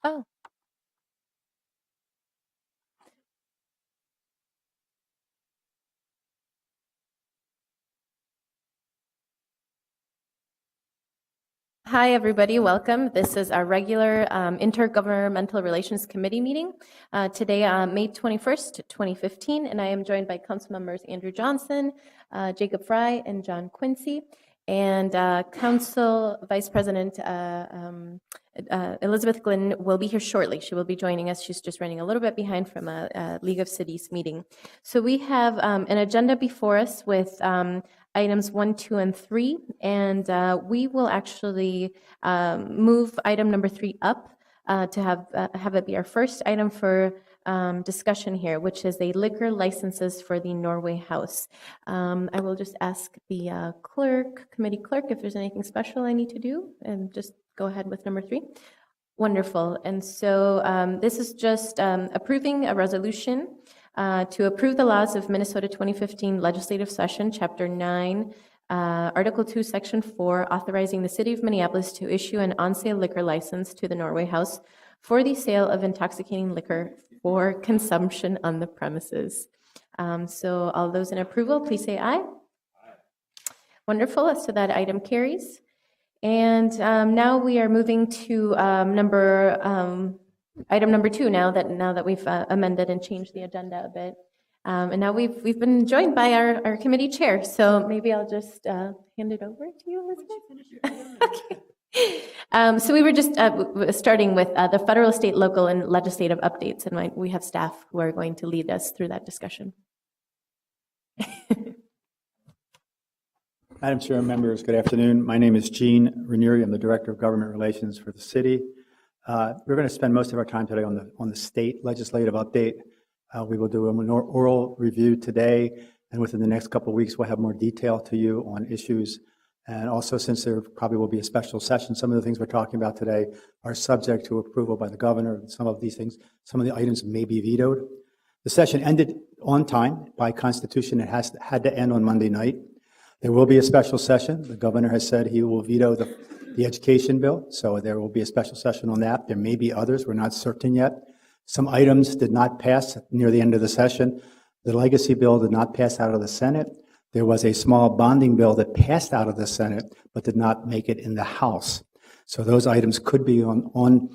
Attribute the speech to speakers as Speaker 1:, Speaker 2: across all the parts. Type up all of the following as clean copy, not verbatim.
Speaker 1: Oh, hi, everybody. Welcome. This is our regular Intergovernmental Relations Committee meeting today, May 21st, 2015, and I am joined by Council members Andrew Johnson, Jacob Fry, and John Quincy, and Council Vice President Elizabeth Glynn will be here shortly. She will be joining us. She's just running a little bit behind from a League of Cities meeting. So we have an agenda before us with items 1, 2, and 3, and we will actually move item number 3 up to have it be our first item for discussion here, which is the liquor licenses for the Norway House. I will just ask the committee clerk, if there's anything special I need to do, and just go ahead with number 3. Wonderful. And so this is just approving a resolution to approve the laws of Minnesota 2015 legislative session, Chapter 9, Article 2, Section 4, authorizing the City of Minneapolis to issue an on-sale liquor license to the Norway House for the sale of intoxicating liquor for consumption on the premises. So all those in approval, please say aye. Aye. Wonderful. So that item carries. And now we are moving to item number 2. Now that we've amended and changed the agenda a bit, and now we've been joined by our committee chair. So maybe I'll just hand it over to you, Elizabeth. Okay. So we were just starting with the federal, state, local, and legislative updates, and we have staff who are going to lead us through that discussion.
Speaker 2: Madam Chair, members, good afternoon. My name is Gene Ranieri. I'm the Director of Government Relations for the city. We're going to spend most of our time today on the state legislative update. We will do an oral review today, and within the next couple of weeks, we'll have more detail to you on issues. And also, since there probably will be a special session, some of the things we're talking about today are subject to approval by the governor. Some of these things, some of the items may be vetoed. The session ended on time. By Constitution, it had to end on Monday night. There will be a special session. The governor has said he will veto the education bill, so there will be a special session on that. There may be others. We're not certain yet. Some items did not pass near the end of the session. The legacy bill did not pass out of the Senate. There was a small bonding bill that passed out of the Senate but did not make it in the House. So those items could be on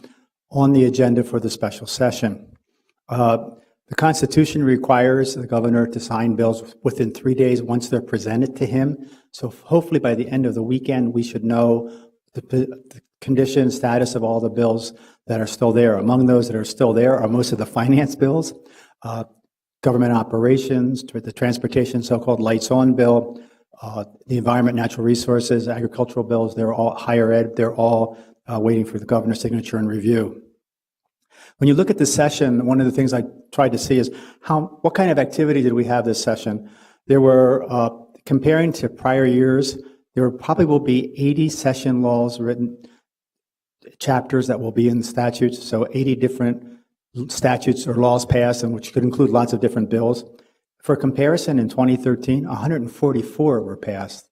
Speaker 2: the agenda for the special session. The Constitution requires the governor to sign bills within 3 days once they're presented to him. So hopefully by the end of the weekend, we should know the condition, status of all the bills that are still there. Among those that are still there are most of the finance bills, government operations, the transportation, so-called lights on bill, the environment, natural resources, agricultural bills. They're all higher ed. They're all waiting for the governor's signature and review. When you look at the session, one of the things I tried to see is what kind of activity did we have this session? There were, comparing to prior years, there probably will be 80 session laws written, chapters that will be in the statutes, so 80 different statutes or laws passed, and which could include lots of different bills. For comparison, in 2013, 144 were passed,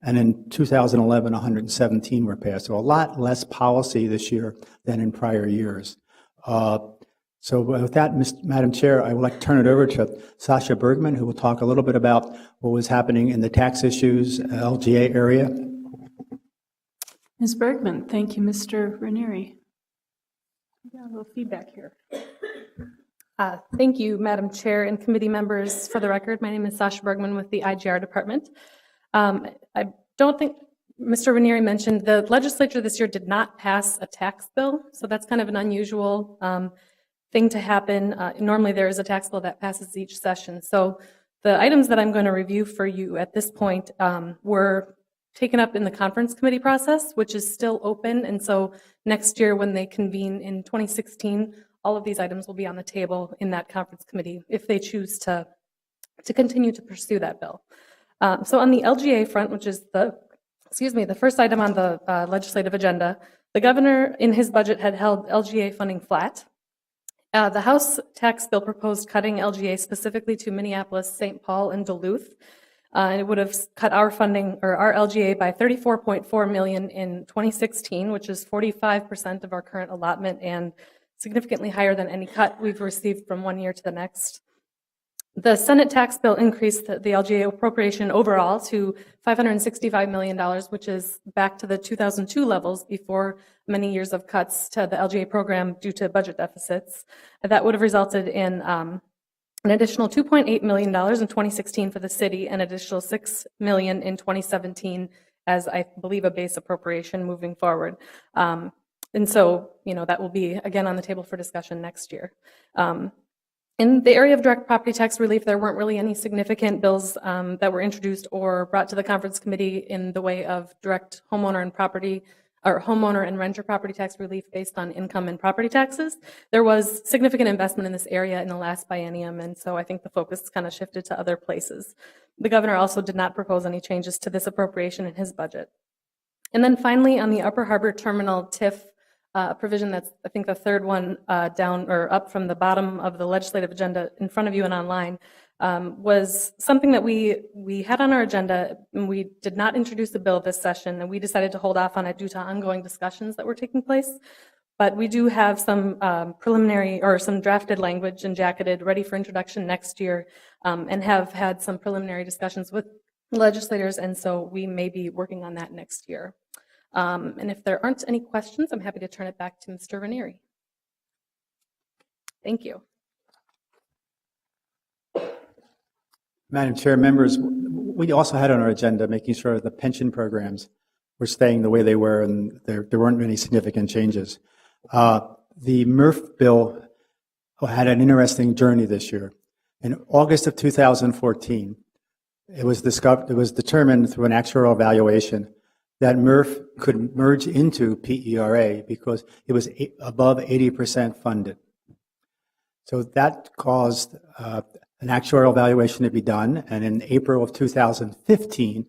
Speaker 2: and in 2011, 117 were passed. So a lot less policy this year than in prior years. So with that, Madam Chair, I would like to turn it over to Sasha Bergman, who will talk a little bit about what was happening in the tax issues, LGA area.
Speaker 3: Ms. Bergman, thank you, Mr. Ranieri. Got a little feedback here.
Speaker 4: Thank you, Madam Chair and committee members. For the record, my name is Sasha Bergman with the IGR department. I don't think Mr. Ranieri mentioned the legislature this year did not pass a tax bill, so that's kind of an unusual thing to happen. Normally there is a tax bill that passes each session. So the items that I'm going to review for you at this point were taken up in the conference committee process, which is still open. And so next year when they convene in 2016, all of these items will be on the table in that conference committee if they choose to continue to pursue that bill. So on the LGA front, which is the first item on the legislative agenda, the governor in his budget had held LGA funding flat. The House tax bill proposed cutting LGA specifically to Minneapolis, St. Paul, and Duluth. It would have cut our funding, or our LGA, by $34.4 million in 2016, which is 45% of our current allotment and significantly higher than any cut we've received from one year to the next. The Senate tax bill increased the LGA appropriation overall to $565 million, which is back to the 2002 levels before many years of cuts to the LGA program due to budget deficits. That would have resulted in an additional $2.8 million in 2016 for the city, and an additional $6 million in 2017 as, I believe, a base appropriation moving forward. And so, that will be, again, on the table for discussion next year. In the area of direct property tax relief, there weren't really any significant bills that were introduced or brought to the conference committee in the way of direct homeowner and renter property tax relief based on income and property taxes. There was significant investment in this area in the last biennium, and so I think the focus kind of shifted to other places. The governor also did not propose any changes to this appropriation in his budget. And then finally, on the Upper Harbor Terminal TIF provision, that's, I think, the third one down or up from the bottom of the legislative agenda in front of you and online, was something that we had on our agenda, and we did not introduce a bill this session, and we decided to hold off on it due to ongoing discussions that were taking place. But we do have some preliminary or some drafted language and jacketed ready for introduction next year, and have had some preliminary discussions with legislators, and so we may be working on that next year. And if there aren't any questions, I'm happy to turn it back to Mr. Ranieri. Thank you.
Speaker 2: Madam Chair, members, we also had on our agenda making sure the pension programs were staying the way they were, and there weren't any significant changes. The MRF bill had an interesting journey this year. In August of 2014, it was determined through an actuarial evaluation that MRF could merge into PERA because it was above 80% funded. So that caused an actuarial evaluation to be done, and in April of 2015,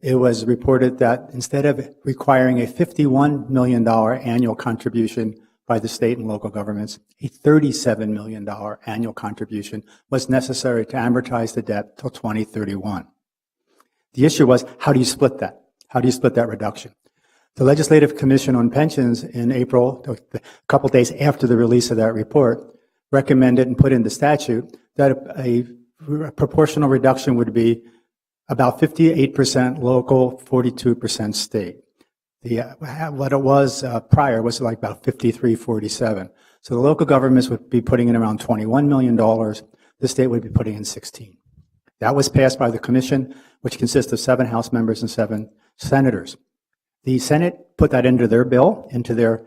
Speaker 2: it was reported that instead of requiring a $51 million annual contribution by the state and local governments, a $37 million annual contribution was necessary to amortize the debt till 2031. The issue was, how do you split that? How do you split that reduction? The Legislative Commission on Pensions in April, a couple days after the release of that report, recommended and put in the statute that a proportional reduction would be about 58% local, 42% state. What it was prior was like about 53-47. So the local governments would be putting in around $21 million. The state would be putting in 16. That was passed by the commission, which consists of 7 House members and 7 senators. The Senate put that into their bill, into their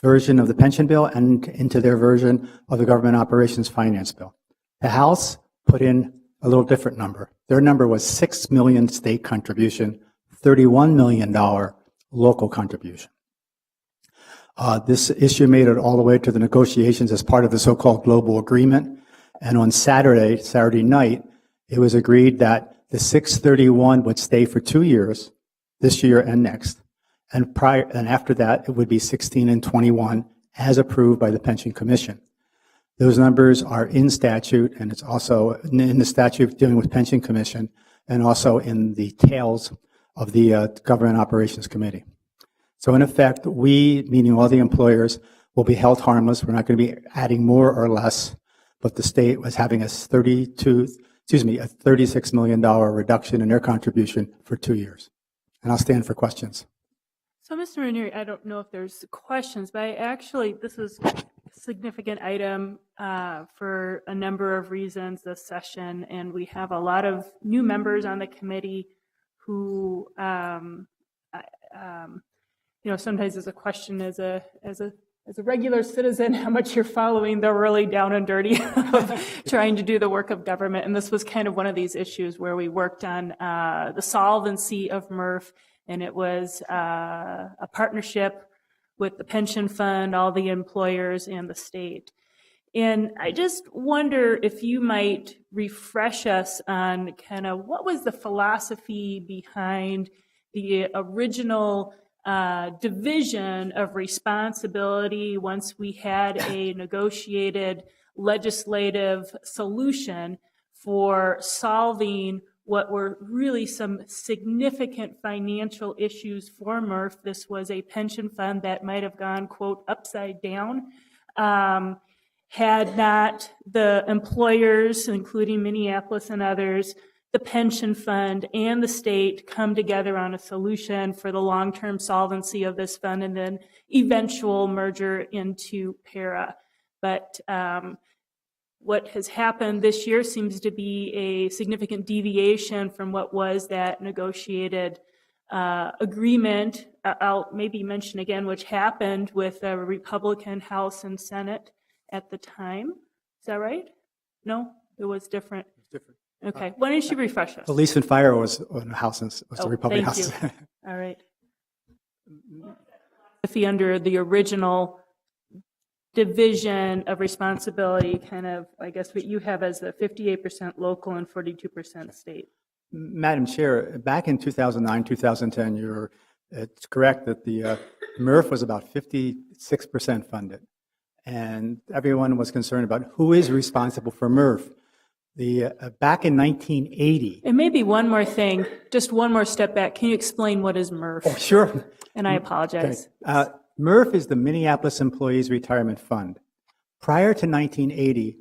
Speaker 2: version of the pension bill, and into their version of the government operations finance bill. The House put in a little different number. Their number was $6 million state contribution, $31 million local contribution. This issue made it all the way to the negotiations as part of the so-called global agreement. And on Saturday night, it was agreed that the 631 would stay for 2 years, this year and next. And after that, it would be 16 and 21 as approved by the Pension Commission. Those numbers are in statute, and it's also in the statute dealing with Pension Commission, and also in the tails of the Government Operations Committee. So in effect, we, meaning all the employers, will be held harmless. We're not going to be adding more or less, but the state was having a $36 million reduction in their contribution for 2 years. And I'll stand for questions.
Speaker 3: So, Mr. Ranieri, I don't know if there's questions, but this is a significant item for a number of reasons this session, and we have a lot of new members on the committee who, sometimes there's a question as a regular citizen how much you're following the really down and dirty of trying to do the work of government, and this was kind of one of these issues where we worked on the solvency of MRF. And it was a partnership with the pension fund, all the employers, and the state. And I just wonder if you might refresh us on kind of what was the philosophy behind the original division of responsibility once we had a negotiated legislative solution for solving what were really some significant financial issues for MRF. This was a pension fund that might have gone, quote, upside down, had not the employers, including Minneapolis and others, the pension fund and the state come together on a solution for the long-term solvency of this fund and then eventual merger into para. But what has happened this year seems to be a significant deviation from what was that negotiated agreement. I'll maybe mention again which happened with the Republican House and Senate at the time. Is that right? No? It was different?
Speaker 2: It's different.
Speaker 3: Okay. Why don't you refresh us?
Speaker 2: Police and fire was on the House, was the Republican
Speaker 3: thank
Speaker 2: House.
Speaker 3: you. All right. If he under the original division of responsibility, kind of, I guess what you have as the 58% local and 42% state.
Speaker 2: Madam Chair, back in 2009, 2010, it's correct that the MRF was about 56% funded. And everyone was concerned about who is responsible for MRF. Back in 1980.
Speaker 3: And maybe one more thing, just one more step back. Can you explain what is MRF?
Speaker 2: Oh, sure.
Speaker 3: And I apologize.
Speaker 2: Okay. MRF is the Minneapolis Employees Retirement Fund. Prior to 1980,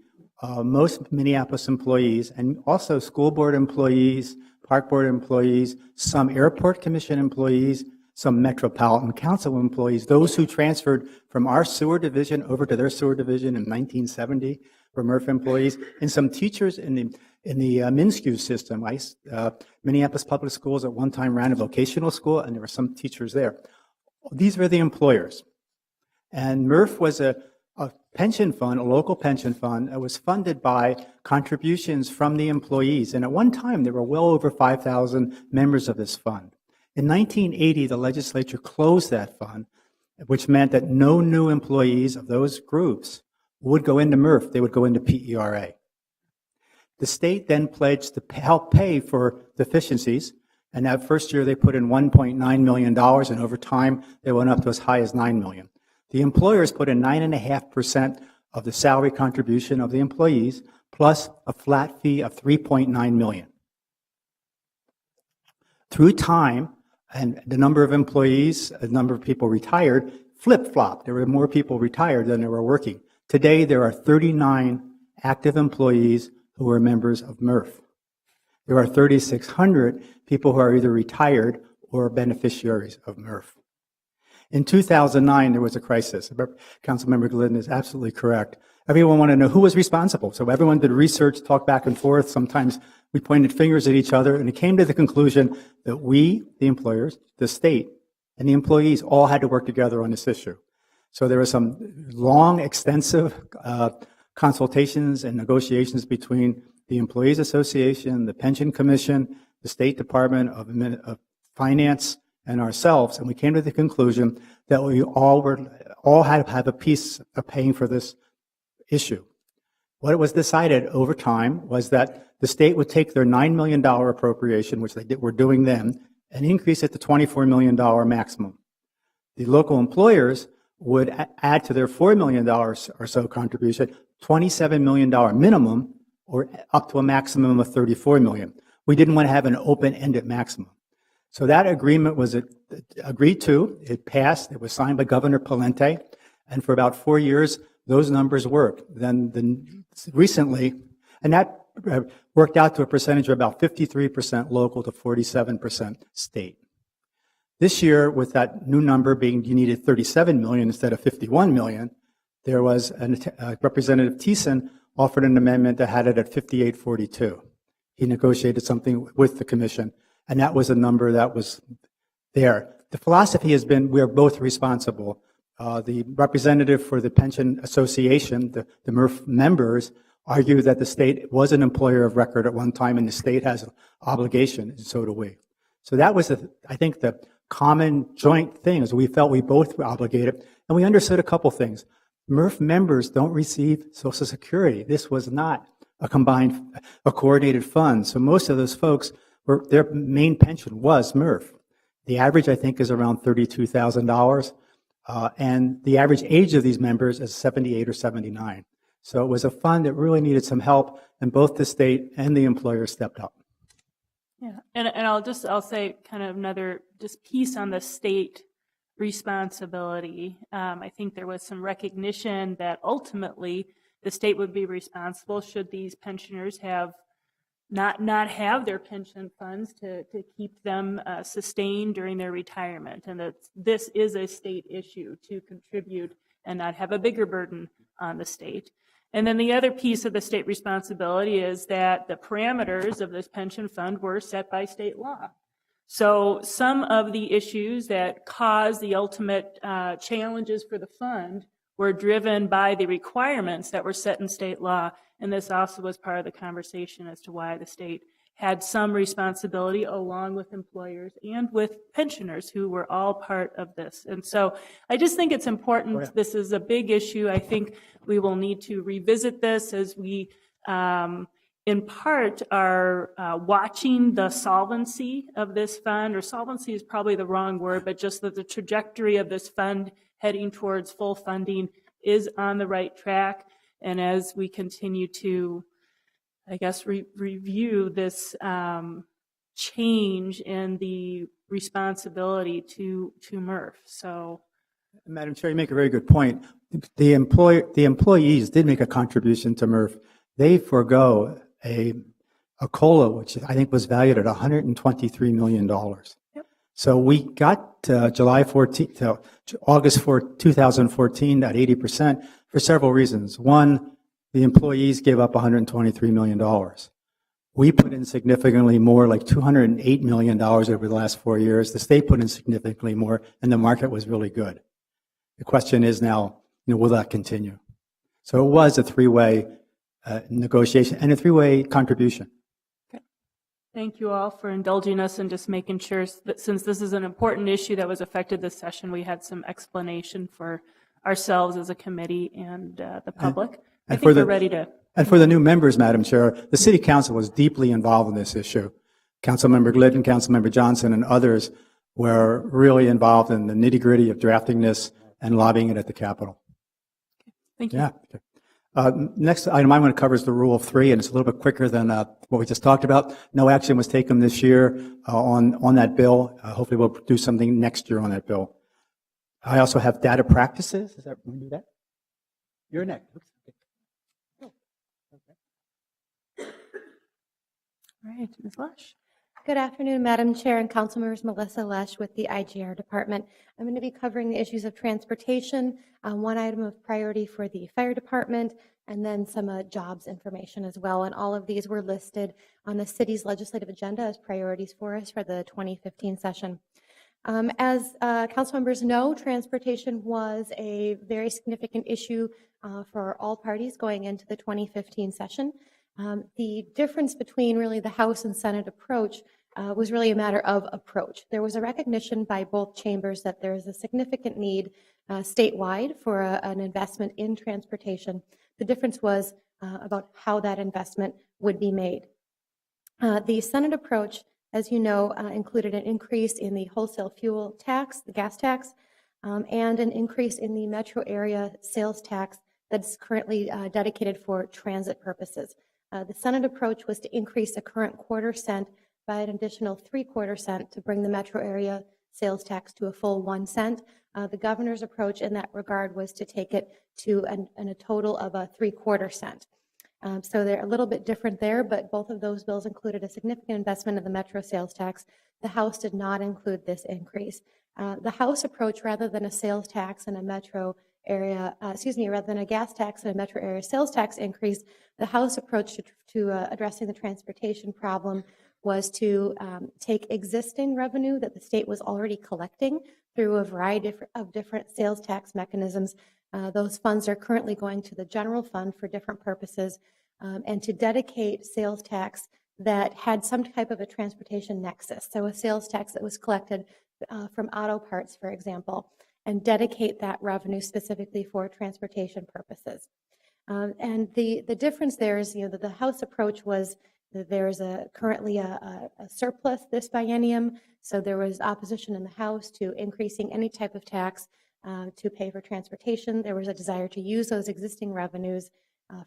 Speaker 2: most Minneapolis employees, and also school board employees, park board employees, some airport commission employees, some metropolitan council employees, those who transferred from our sewer division over to their sewer division in 1970 were MRF employees, and some teachers in the MnSCU system. Minneapolis Public Schools at one time ran a vocational school, and there were some teachers there. These were the employers. And MRF was a pension fund, a local pension fund, that was funded by contributions from the employees. And at one time, there were well over 5,000 members of this fund. In 1980, the legislature closed that fund, which meant that no new employees of those groups would go into MRF. They would go into PERA. The state then pledged to help pay for deficiencies. And that first year, they put in $1.9 million, and over time, they went up to as high as $9 million. The employers put in 9.5% of the salary contribution of the employees, plus a flat fee of $3.9 million. Through time, and the number of employees, the number of people retired, flip-flopped. There were more people retired than there were working. Today, there are 39 active employees who are members of MRF. There are 3,600 people who are either retired or beneficiaries of MRF. In 2009, there was a crisis. Councilmember Glidden is absolutely correct. Everyone wanted to know who was responsible. So everyone did research, talked back and forth. Sometimes we pointed fingers at each other, and it came to the conclusion that we, the employers, the state, and the employees all had to work together on this issue. So there were some long, extensive consultations and negotiations between the Employees Association, the Pension Commission, the State Department of Finance, and ourselves, and we came to the conclusion that we all had to have a piece of paying for this issue. What was decided over time was that the state would take their $9 million appropriation, which they were doing then, and increase it to $24 million maximum. The local employers would add to their $4 million or so contribution, $27 million minimum, or up to a maximum of $34 million. We didn't want to have an open-ended maximum. So that agreement was agreed to, it passed, it was signed by Governor Palente, and for about 4 years, those numbers worked. Then recently, and that worked out to a percentage of about 53% local to 47% state. This year, with that new number being you needed 37 million instead of 51 million, there was Representative Thiessen offered an amendment that had it at 58.42. He negotiated something with the commission, and that was a number that was there. The philosophy has been we are both responsible. The representative for the Pension Association, the MRF members, argue that the state was an employer of record at one time and the state has an obligation, and so do we. So that was, I think, the common joint thing is we felt we both were obligated, and we understood a couple things. MRF members don't receive Social Security. This was not a coordinated fund. So most of those folks, their main pension was MRF. The average, I think, is around $32,000. And the average age of these members is 78 or 79. So it was a fund that really needed some help, and both the state and the employer stepped up.
Speaker 3: Yeah, and I'll say kind of another just piece on the state responsibility. I think there was some recognition that ultimately the state would be responsible should these pensioners have not have their pension funds to keep them sustained during their retirement, and that this is a state issue to contribute and not have a bigger burden on the state. And then the other piece of the state responsibility is that the parameters of this pension fund were set by state law. So some of the issues that caused the ultimate challenges for the fund were driven by the requirements that were set in state law. And this also was part of the conversation as to why the state had some responsibility along with employers and with pensioners who were all part of this. And so I just think it's important.
Speaker 2: Oh, yeah.
Speaker 3: This is a big issue. I think we will need to revisit this as we, in part, are watching the solvency of this fund, or solvency is probably the wrong word, but just that the trajectory of this fund heading towards full funding is on the right track. And as we continue to, I guess, review this change in the responsibility to MRF. So,
Speaker 2: Madam Chair, you make a very good point. The employees did make a contribution to MRF. They forego a COLA, which I think was valued at $123 million.
Speaker 3: Yep.
Speaker 2: So we got July 14th to August 2014 at 80% for several reasons. One, the employees gave up $123 million. We put in significantly more, like $208 million over the last 4 years. The state put in significantly more, and the market was really good. The question is now, will that continue? So it was a three-way negotiation and a three-way contribution.
Speaker 3: okay. Thank you all for indulging us and just making sure that since this is an important issue that was affected this session, we had some explanation for ourselves as a committee and the public. I think we're ready to.
Speaker 2: And for the new members, Madam Chair, the City Council was deeply involved in this issue. Councilmember Glidden, Councilmember Johnson, and others were really involved in the nitty-gritty of drafting this and lobbying it at the Capitol.
Speaker 3: Thank you.
Speaker 2: Yeah. Next item I want to cover is the Rule of Three, and it's a little bit quicker than what we just talked about. No action was taken this year on that bill. Hopefully we'll do something next year on that bill. I also have data practices. Is that, can we do that? You're next. Oops.
Speaker 3: All right, Ms. Lush.
Speaker 1: Good afternoon, Madam Chair and Council members. Melissa Lesh with the IGR Department. I'm going to be covering the issues of transportation, one item of priority for the Fire Department, and then some jobs information as well. And all of these were listed on the city's legislative agenda as priorities for us for the 2015 session. As council members know, transportation was a very significant issue for all parties going into the 2015 session. The difference between really the House and Senate approach was really a matter of approach. There was a recognition by both chambers that there is a significant need statewide for an investment in transportation. The difference was about how that investment would be made. The Senate approach, as you know, included an increase in the wholesale fuel tax, the gas tax, and an increase in the metro area sales tax that's currently dedicated for transit purposes. The Senate approach was to increase the current quarter-cent by an additional 3/4 cent to bring the metro area sales tax to a full 1 cent. The governor's approach in that regard was to take it to a total of a 3/4 cent. So they're a little bit different there, but both of those bills included a significant investment in the metro sales tax. The House did not include this increase. The House approach, rather than a sales tax and a metro area, rather than a gas tax and a metro area sales tax increase, the House approach to addressing the transportation problem was to take existing revenue that the state was already collecting through a variety of different sales tax mechanisms. Those funds are currently going to the general fund for different purposes, and to dedicate sales tax that had some type of a transportation nexus. So a sales tax that was collected from auto parts, for example, and dedicate that revenue specifically for transportation purposes. And the difference there is, that the House approach was that there's currently a surplus this biennium, so there was opposition in the House to increasing any type of tax to pay for transportation. There was a desire to use those existing revenues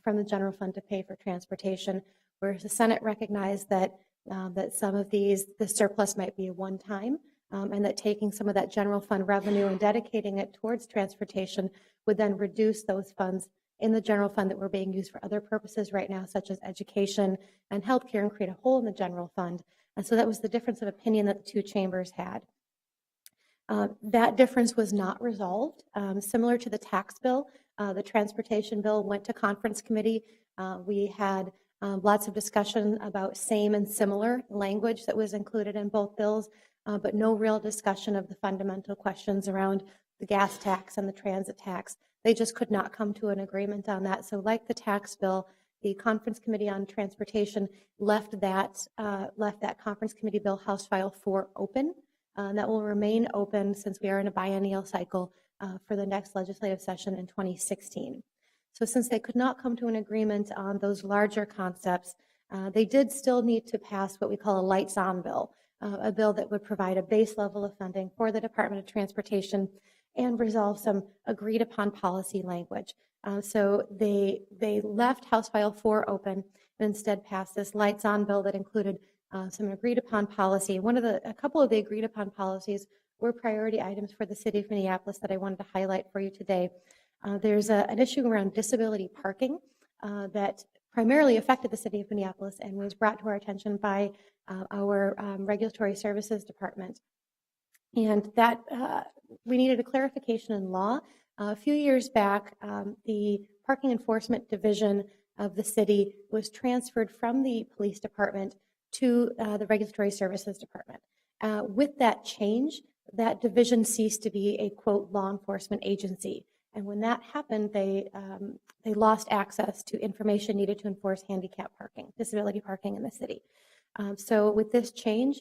Speaker 1: from the general fund to pay for transportation, whereas the Senate recognized that
Speaker 5: that some of the surplus might be a one-time, and that taking some of that general fund revenue and dedicating it towards transportation would then reduce those funds in the general fund that were being used for other purposes right now, such as education and healthcare, and create a hole in the general fund. And so that was the difference of opinion that the two chambers had. That difference was not resolved. Similar to the tax bill, the transportation bill went to conference committee. We had lots of discussion about same and similar language that was included in both bills, but no real discussion of the fundamental questions around the gas tax and the transit tax. They just could not come to an agreement on that. So like the tax bill, the Conference Committee on Transportation left that Conference Committee bill, House File 4, open. That will remain open since we are in a biennial cycle for the next legislative session in 2016. So since they could not come to an agreement on those larger concepts, they did still need to pass what we call a lights on bill, a bill that would provide a base level of funding for the Department of Transportation and resolve some agreed upon policy language. So they left House File 4 open and instead passed this lights on bill that included some agreed upon policy. A couple of the agreed upon policies were priority items for the city of Minneapolis that I wanted to highlight for you today. There's an issue around disability parking that primarily affected the city of Minneapolis and was brought to our attention by our Regulatory Services Department. And that we needed a clarification in law. A few years back, the Parking Enforcement Division of the city was transferred from the police department to the Regulatory Services Department. With that change, that division ceased to be a, quote, law enforcement agency. And when that happened, they lost access to information needed to enforce handicap parking, disability parking in the city. So with this change,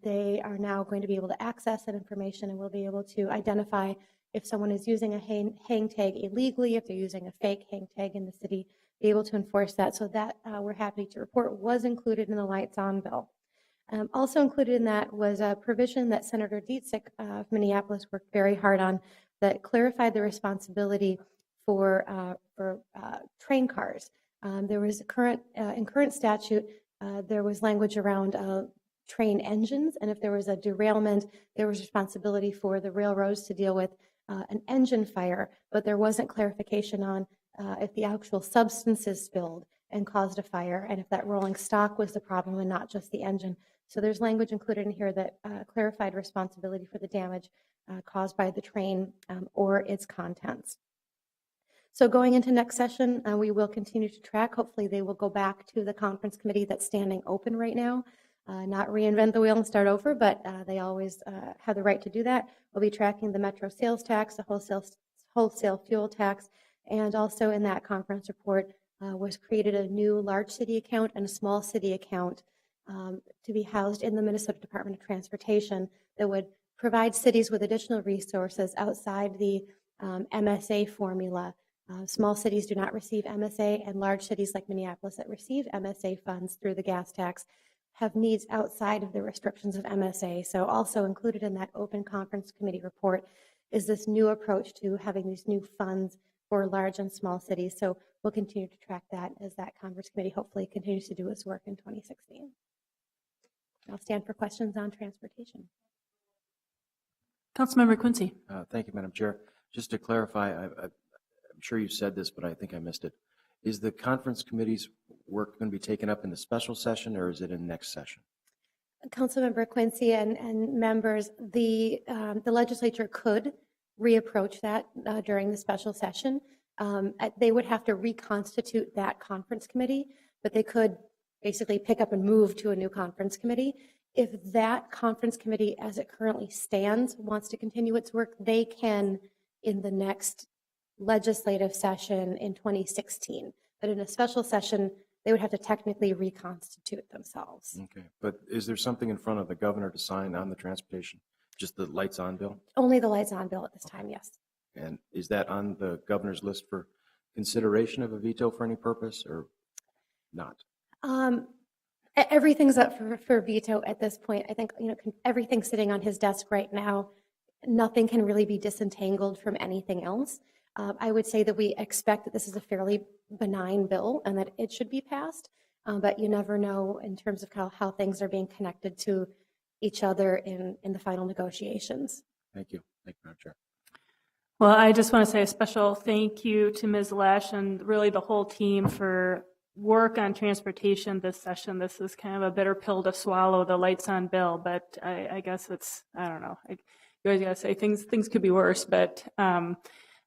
Speaker 5: they are now going to be able to access that information and will be able to identify if someone is using a hang tag illegally, if they're using a fake hang tag in the city, be able to enforce that. So that, we're happy to report, was included in the lights on bill. Also included in that was a provision that Senator Dietzich of Minneapolis worked very hard on that clarified the responsibility for train cars. There was in current statute, there was language around train engines, and if there was a derailment, there was responsibility for the railroads to deal with an engine fire, but there wasn't clarification on if the actual substances spilled and caused a fire, and if that rolling stock was the problem and not just the engine. So there's language included in here that clarified responsibility for the damage caused by the train or its contents. So going into next session, we will continue to track. Hopefully they will go back to the conference committee that's standing open right now, not reinvent the wheel and start over, but they always have the right to do that. We'll be tracking the metro sales tax, the wholesale fuel tax, and also in that conference report was created a new large city account and a small city account to be housed in the Minnesota Department of Transportation that would provide cities with additional resources outside the MSA formula. Small cities do not receive MSA, and large cities like Minneapolis that receive MSA funds through the gas tax have needs outside of the restrictions of MSA. So also included in that open conference committee report is this new approach to having these new funds for large and small cities. So we'll continue to track that as that conference committee hopefully continues to do its work in 2016. I'll stand for questions on transportation.
Speaker 3: Councilmember Quincy.
Speaker 6: Thank you, Madam Chair. Just to clarify, I'm sure you said this, but I think I missed it. Is the conference committee's work going to be taken up in the special session, or is it in next session?
Speaker 5: Councilmember Quincy and members, the legislature could reapproach that during the special session. They would have to reconstitute that conference committee, but they could basically pick up and move to a new conference committee. If that conference committee, as it currently stands, wants to continue its work, they can in the next legislative session in 2016. But in a special session, they would have to technically reconstitute themselves.
Speaker 6: Okay, but is there something in front of the governor to sign on the transportation? Just the lights on bill?
Speaker 5: Only the lights on bill at this time, yes.
Speaker 6: And is that on the governor's list for consideration of a veto for any purpose or not?
Speaker 5: Everything's up for veto at this point. I think everything's sitting on his desk right now. Nothing can really be disentangled from anything else. I would say that we expect that this is a fairly benign bill and that it should be passed. but you never know in terms of how things are being connected to each other in the final negotiations.
Speaker 6: Thank you. Thank you, Madam Chair.
Speaker 3: Well, I just want to say a special thank you to Ms. Lesh and really the whole team for work on transportation this session. This is kind of a bitter pill to swallow, the lights on bill, but I guess it's, I don't know. You always got to say things could be worse, but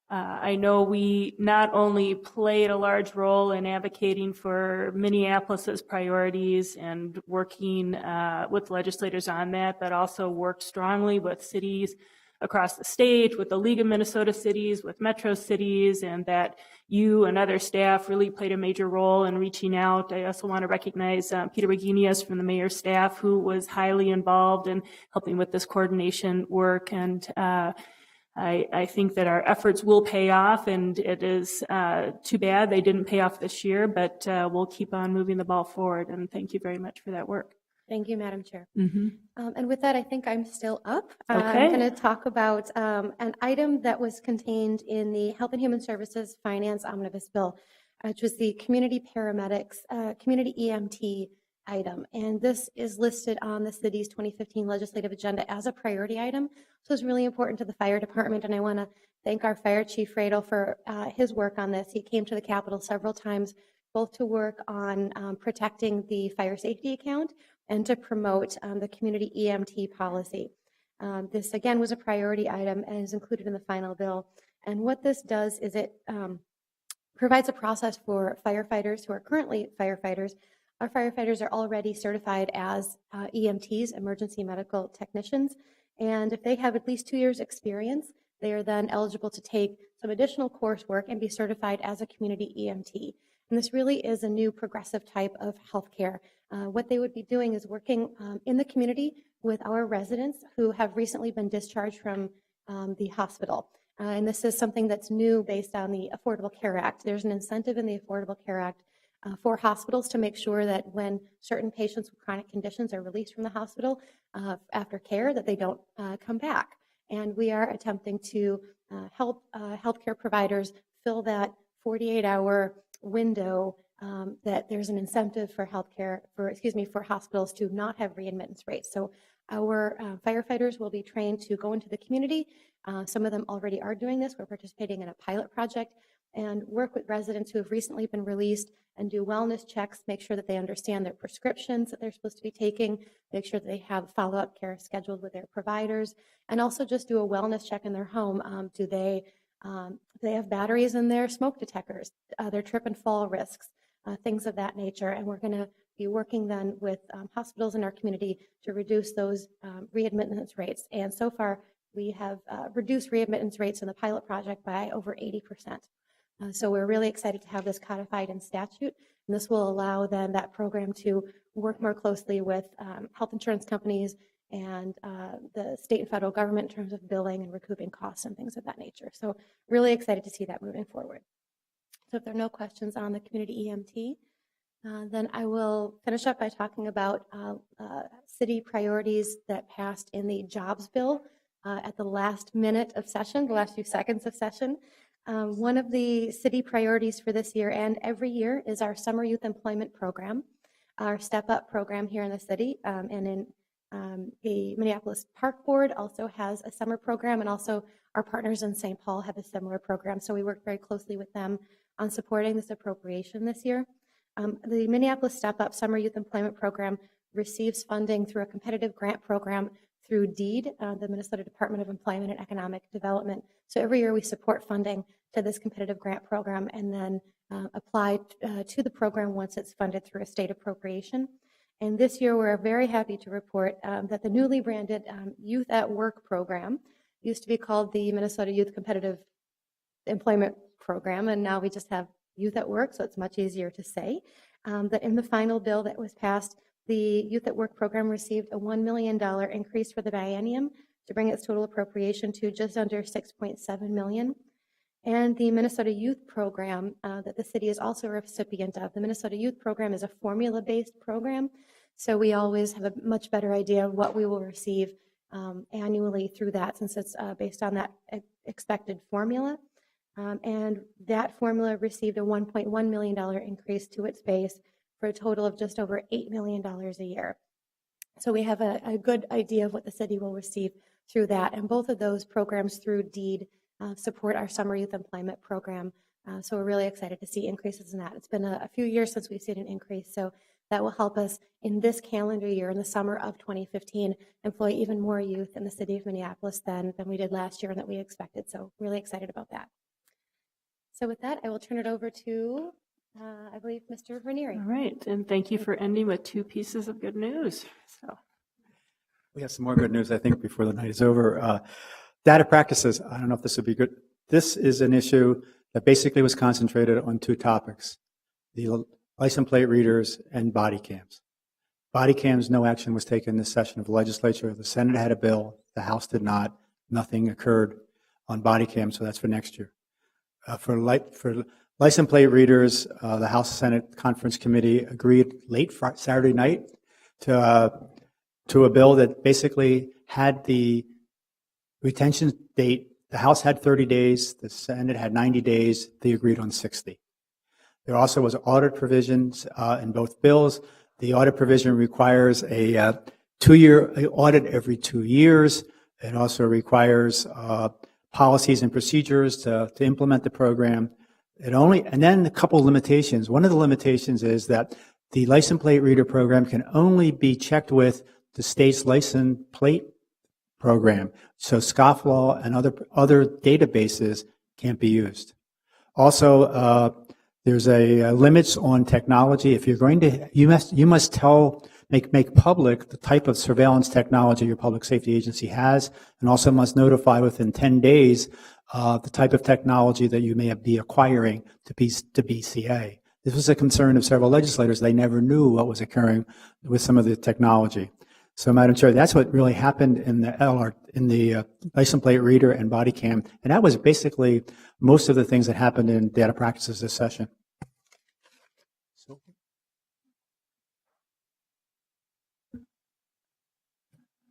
Speaker 3: I know we not only played a large role in advocating for Minneapolis's priorities and working with legislators on that, but also worked strongly with cities across the state, with the League of Minnesota Cities, with Metro Cities, and that you and other staff really played a major role in reaching out. I also want to recognize Peter Wagenius from the mayor's staff, who was highly involved in helping with this coordination work. And I think that our efforts will pay off, and it is too bad they didn't pay off this year, but we'll keep on moving the ball forward. And thank you very much for that work.
Speaker 5: Thank you, Madam Chair.
Speaker 3: Mm-hmm.
Speaker 5: And with that, I think I'm still up.
Speaker 3: Okay.
Speaker 5: I'm going to talk about an item that was contained in the Health and Human Services Finance Omnibus Bill, which was the Community Paramedics, Community EMT item. And this is listed on the city's 2015 legislative agenda as a priority item. So it's really important to the fire department. And I want to thank our Fire Chief Radel for his work on this. He came to the Capitol several times, both to work on protecting the fire safety account and to promote the community EMT policy. This, again, was a priority item and is included in the final bill. And what this does is it provides a process for firefighters who are currently firefighters. Our firefighters are already certified as EMTs, emergency medical technicians. And if they have at least 2 years experience, they are then eligible to take some additional coursework and be certified as a community EMT. And this really is a new progressive type of healthcare. What they would be doing is working in the community with our residents who have recently been discharged from the hospital. And this is something that's new based on the Affordable Care Act. There's an incentive in the Affordable Care Act for hospitals to make sure that when certain patients with chronic conditions are released from the hospital after care, that they don't come back. And we are attempting to help healthcare providers fill that 48-hour window that there's an incentive for for hospitals to not have readmittance rates. So our firefighters will be trained to go into the community. Some of them already are doing this. We're participating in a pilot project and work with residents who have recently been released and do wellness checks, make sure that they understand their prescriptions that they're supposed to be taking, make sure that they have follow-up care scheduled with their providers, and also just do a wellness check in their home. Do they have batteries in their smoke detectors, their trip and fall risks, things of that nature. And we're going to be working then with hospitals in our community to reduce those readmittance rates. And so far, we have reduced readmittance rates in the pilot project by over 80%. So we're really excited to have this codified in statute. And this will allow then that program to work more closely with health insurance companies and the state and federal government in terms of billing and recouping costs and things of that nature. So really excited to see that moving forward. So if there are no questions on the community EMT, then I will finish up by talking about city priorities that passed in the jobs bill at the last minute of session, the last few seconds of session. One of the city priorities for this year and every year is our summer youth employment program, our Step Up program here in the city. And in the Minneapolis Park Board also has a summer program, and also our partners in St. Paul have a similar program. So we work very closely with them on supporting this appropriation this year. The Minneapolis Step Up Summer Youth Employment Program receives funding through a competitive grant program through DEED, the Minnesota Department of Employment and Economic Development. So every year we support funding to this competitive grant program and then apply to the program once it's funded through a state appropriation. And this year we're very happy to report that the newly branded Youth at Work program used to be called the Minnesota Youth Competitive Employment Program, and now we just have Youth at Work, so it's much easier to say. That in the final bill that was passed, the Youth at Work program received a $1 million increase for the biennium to bring its total appropriation to just under $6.7 million. And the Minnesota Youth Program that the city is also a recipient of. The Minnesota Youth Program is a formula-based program, so we always have a much better idea of what we will receive annually through that, since it's based on that expected formula. And that formula received a $1.1 million increase to its base for a total of just over $8 million a year. So we have a good idea of what the city will receive through that. And both of those programs through DEED support our summer youth employment program. So we're really excited to see increases in that. It's been a few years since we've seen an increase. So that will help us in this calendar year, in the summer of 2015, employ even more youth in the city of Minneapolis than we did last year and that we expected. So really excited about that. So with that, I will turn it over to, I believe, Mr. Ranieri.
Speaker 3: All right, and thank you for ending with 2 pieces of good news. So,
Speaker 2: We have some more good news, I think, before the night is over. Data practices, I don't know if this would be good. This is an issue that basically was concentrated on 2 topics, the license plate readers and body cams. Body cams, no action was taken in this session of the legislature. The Senate had a bill, the House did not. Nothing occurred on body cams, so that's for next year. For license plate readers, the House Senate Conference Committee agreed late Saturday night to a bill that basically had the retention date. The House had 30 days, the Senate had 90 days, they agreed on 60. There also was audit provisions in both bills. The audit provision requires a 2-year audit every 2 years. It also requires policies and procedures to implement the program. And then a couple of limitations. One of the limitations is that the license plate reader program can only be checked with the state's license plate program. So scofflaw and other databases can't be used. Also, there's a limits on technology. If you're going to, you must make public the type of surveillance technology your public safety agency has, and also must notify within 10 days the type of technology that you may be acquiring to BCA. This was a concern of several legislators. They never knew what was occurring with some of the technology. So, Madam Chair, that's what really happened in the license plate reader and body cam, and that was basically most of the things that happened in data practices this session.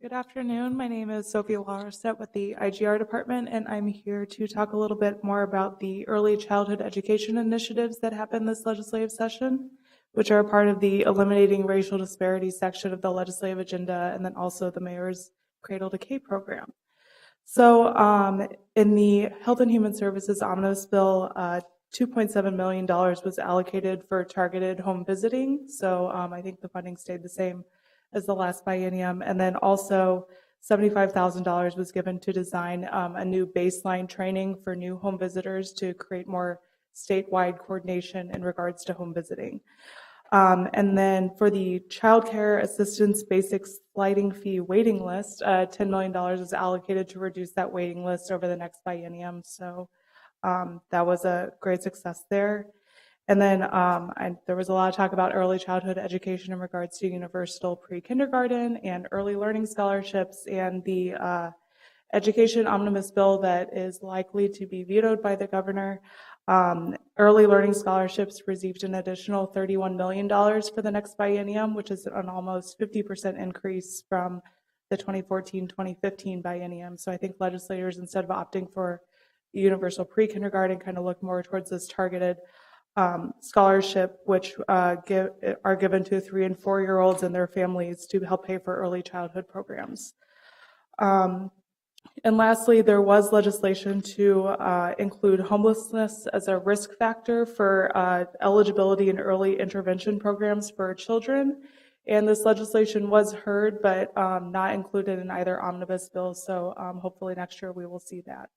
Speaker 7: Good afternoon. My name is Sophie Wallerstedt with the IGR department, and I'm here to talk a little bit more about the early childhood education initiatives that happened this legislative session, which are a part of the Eliminating Racial Disparities section of the legislative agenda, and then also the Mayor's Cradle to K program. So in the Health and Human Services Omnibus Bill, $2.7 million was allocated for targeted home visiting. So I think the funding stayed the same as the last biennium. And then also $75,000 was given to design a new baseline training for new home visitors to create more statewide coordination in regards to home visiting. And then for the child care assistance basic sliding fee waiting list, $10 million was allocated to reduce that waiting list over the next biennium. So that was a great success there. And then there was a lot of talk about early childhood education in regards to universal pre-kindergarten and early learning scholarships, and the education omnibus bill that is likely to be vetoed by the governor. Early learning scholarships received an additional $31 million for the next biennium, which is an almost 50% increase from the 2014-2015 biennium. So I think legislators, instead of opting for universal pre-kindergarten, kind of look more towards this targeted scholarship, which are given to 3- and 4-year-olds and their families to help pay for early childhood programs. And lastly, there was legislation to include homelessness as a risk factor for eligibility in early intervention programs for children. And this legislation was heard, but not included in either omnibus bill. So hopefully next year we will see that.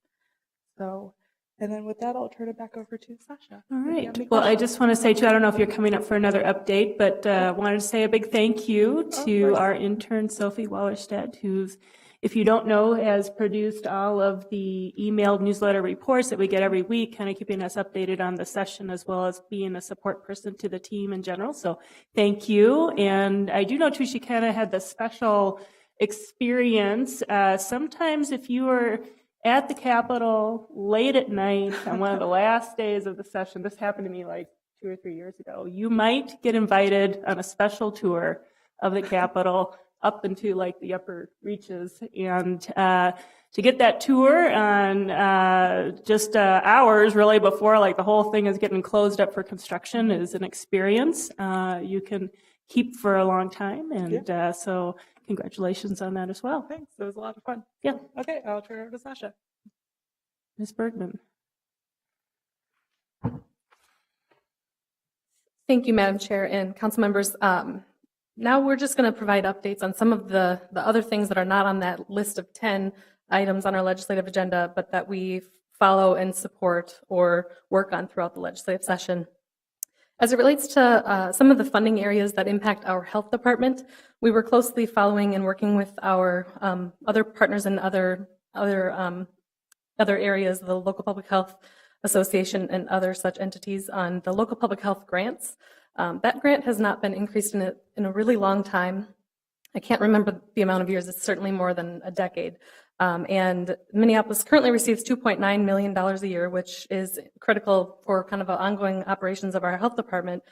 Speaker 7: So. And then with that, I'll turn it back over to Sasha.
Speaker 3: all right. Well, I just want to say, too, I don't know if you're coming up for another update, but wanted to say a big thank you to our intern, Sophie Wallerstedt, who's, if you don't know, has produced all of the emailed newsletter reports that we get every week, kind of keeping us updated on the session, as well as being a support person to the team in general. So thank you. And I do know, too, she kind of had the special experience. Sometimes if you were at the Capitol late at night on one of the last days of the session, this happened to me like 2 or 3 years ago, you might get invited on a special tour of the Capitol up into like the upper reaches. And to get that tour on just hours really before like the whole thing is getting closed up for construction is an experience you can keep for a long time. And so congratulations on that as well.
Speaker 7: Thanks. It was a lot of fun.
Speaker 3: Yeah.
Speaker 7: Okay, I'll turn it over to Sasha.
Speaker 3: Ms. Bergman.
Speaker 4: Thank you, Madam Chair and council members. Now we're just going to provide updates on some of the other things that are not on that list of 10 items on our legislative agenda, but that we follow and support or work on throughout the legislative session. As it relates to some of the funding areas that impact our health department, we were closely following and working with our other partners in other areas, the Local Public Health Association and other such entities on the local public health grants. That grant has not been increased in a really long time. I can't remember the amount of years. It's certainly more than a decade. And Minneapolis currently receives $2.9 million a year, which is critical for kind of the ongoing operations of our health department.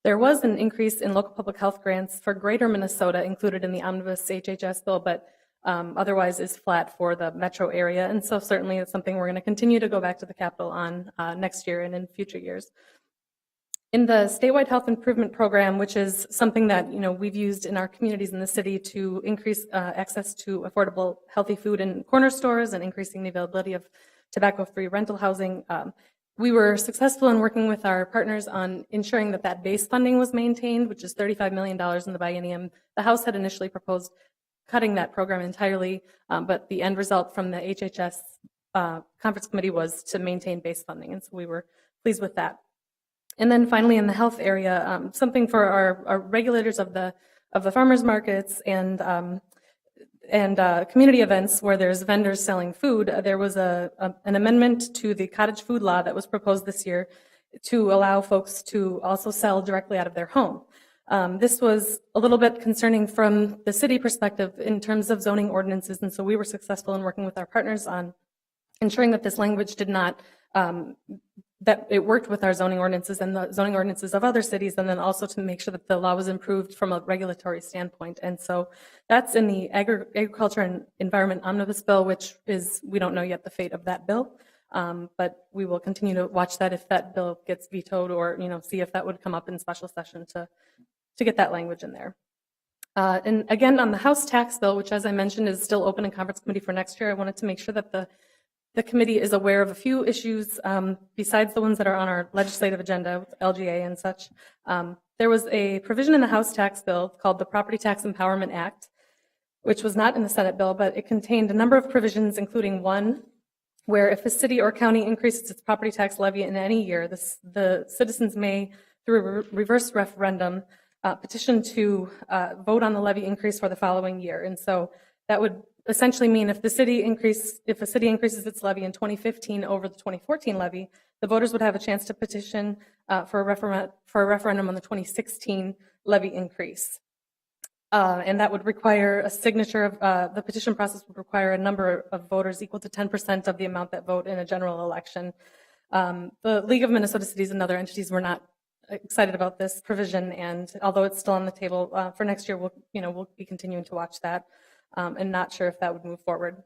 Speaker 4: There was an increase in local public health grants for greater Minnesota included in the omnibus HHS bill, but otherwise is flat for the metro area. And so certainly it's something we're going to continue to go back to the Capitol on next year and in future years. In the statewide health improvement program, which is something that we've used in our communities in the city to increase access to affordable, healthy food in corner stores and increasing the availability of tobacco-free rental housing, we were successful in working with our partners on ensuring that that base funding was maintained, which is $35 million in the biennium. The House had initially proposed cutting that program entirely, but the end result from the HHS conference committee was to maintain base funding, and so we were pleased with that. And then finally, in the health area, something for our regulators of the farmers markets and community events where there's vendors selling food. There was an amendment to the cottage food law that was proposed this year to allow folks to also sell directly out of their home. This was a little bit concerning from the city perspective in terms of zoning ordinances, and so we were successful in working with our partners on ensuring that this language did not that it worked with our zoning ordinances and the zoning ordinances of other cities, and then also to make sure that the law was improved from a regulatory standpoint. And so that's in the Agriculture and Environment Omnibus Bill, which is, we don't know yet the fate of that bill, but we will continue to watch that if that bill gets vetoed or, see if that would come up in special session to get that language in there. And again, on the House tax bill, which as I mentioned is still open in conference committee for next year, I wanted to make sure that the committee is aware of a few issues besides the ones that are on our legislative agenda with LGA and such. There was a provision in the House tax bill called the Property Tax Empowerment Act, which was not in the Senate bill, but it contained a number of provisions, including one where if a city or county increases its property tax levy in any year, the citizens may, through a reverse referendum, petition to vote on the levy increase for the following year. And so that would essentially mean if a city increases its levy in 2015 over the 2014 levy, the voters would have a chance to petition for a referendum on the 2016 levy increase. And that would require a signature of the petition process would require a number of voters equal to 10% of the amount that vote in a general election. The League of Minnesota Cities and other entities were not excited about this provision, and although it's still on the table for next year, we'll be continuing to watch that. And not sure if that would move forward.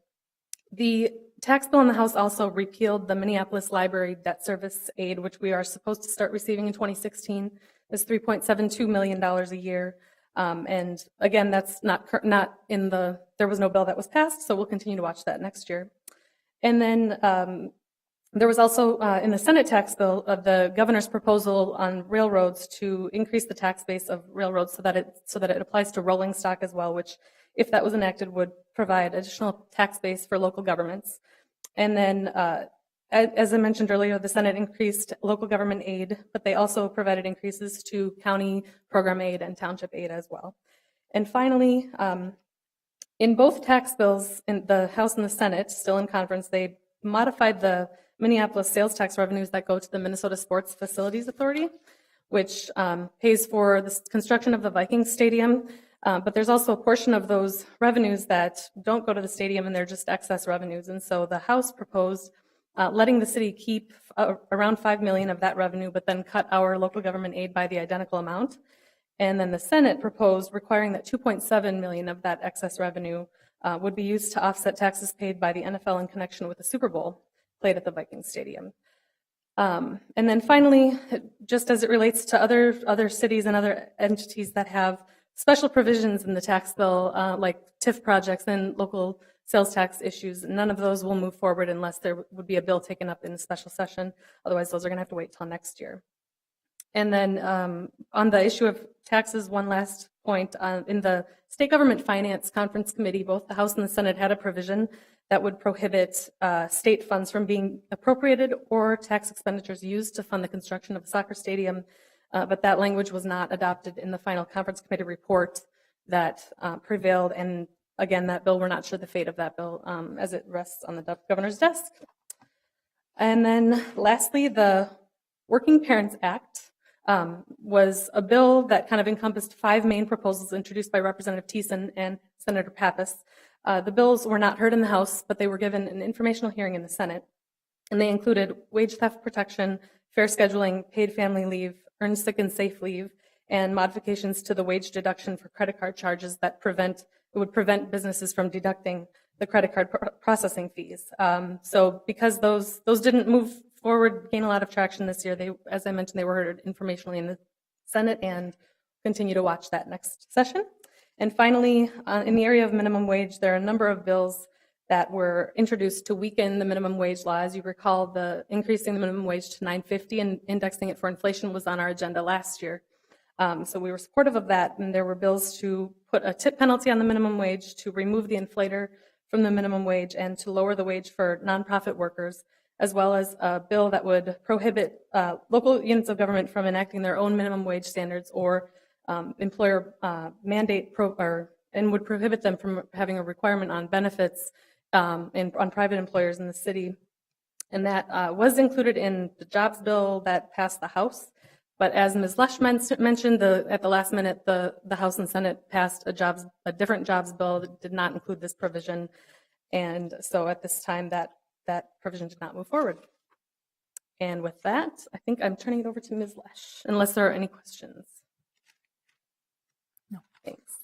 Speaker 4: The tax bill in the House also repealed the Minneapolis Library Debt Service Aid, which we are supposed to start receiving in 2016. It's $3.72 million a year. And again, that's not in there was no bill that was passed, so we'll continue to watch that next year. And then there was also in the Senate tax bill the governor's proposal on railroads to increase the tax base of railroads so that it applies to rolling stock as well, which if that was enacted, would provide additional tax base for local governments. And then, as I mentioned earlier, the Senate increased local government aid, but they also provided increases to county program aid and township aid as well. And finally, in both tax bills, in the House and the Senate, still in conference, they modified the Minneapolis sales tax revenues that go to the Minnesota Sports Facilities Authority, which pays for the construction of the Vikings Stadium. But there's also a portion of those revenues that don't go to the stadium and they're just excess revenues. And so the House proposed letting the city keep around $5 million of that revenue, but then cut our local government aid by the identical amount. And then the Senate proposed requiring that $2.7 million of that excess revenue would be used to offset taxes paid by the NFL in connection with the Super Bowl played at the Vikings Stadium. And then finally, just as it relates to other cities and other entities that have special provisions in the tax bill, like TIF projects and local sales tax issues, none of those will move forward unless there would be a bill taken up in the special session. Otherwise, those are going to have to wait till next year. And then on the issue of taxes, one last point. In the State Government Finance Conference Committee, both the House and the Senate had a provision that would prohibit state funds from being appropriated or tax expenditures used to fund the construction of a soccer stadium, but that language was not adopted in the final conference committee report that prevailed. And again, that bill, we're not sure the fate of that bill as it rests on the governor's desk. And then lastly, the Working Parents Act was a bill that kind of encompassed 5 main proposals introduced by Representative Thiessen and Senator Pappas. The bills were not heard in the House, but they were given an informational hearing in the Senate. And they included wage theft protection, fair scheduling, paid family leave, earned sick and safe leave, and modifications to the wage deduction for credit card charges that would prevent businesses from deducting the credit card processing fees. So because those didn't move forward, gain a lot of traction this year, as I mentioned, they were heard informationally in the Senate and continue to watch that next session. And finally, in the area of minimum wage, there are a number of bills that were introduced to weaken the minimum wage law. As you recall, the increasing the minimum wage to $9.50 and indexing it for inflation was on our agenda last year. So we were supportive of that, and there were bills to put a tip penalty on the minimum wage, to remove the inflator from the minimum wage, and to lower the wage for nonprofit workers, as well as a bill that would prohibit local units of government from enacting their own minimum wage standards or employer mandate and would prohibit them from having a requirement on benefits on private employers in the city. And that was included in the jobs bill that passed the House. But as Ms. Lesh mentioned, at the last minute, the House and Senate passed a different jobs bill that did not include this provision. And so at this time, that provision did not move forward. And with that, I think I'm turning it over to Ms. Lesh, unless there are any questions. No. Thanks.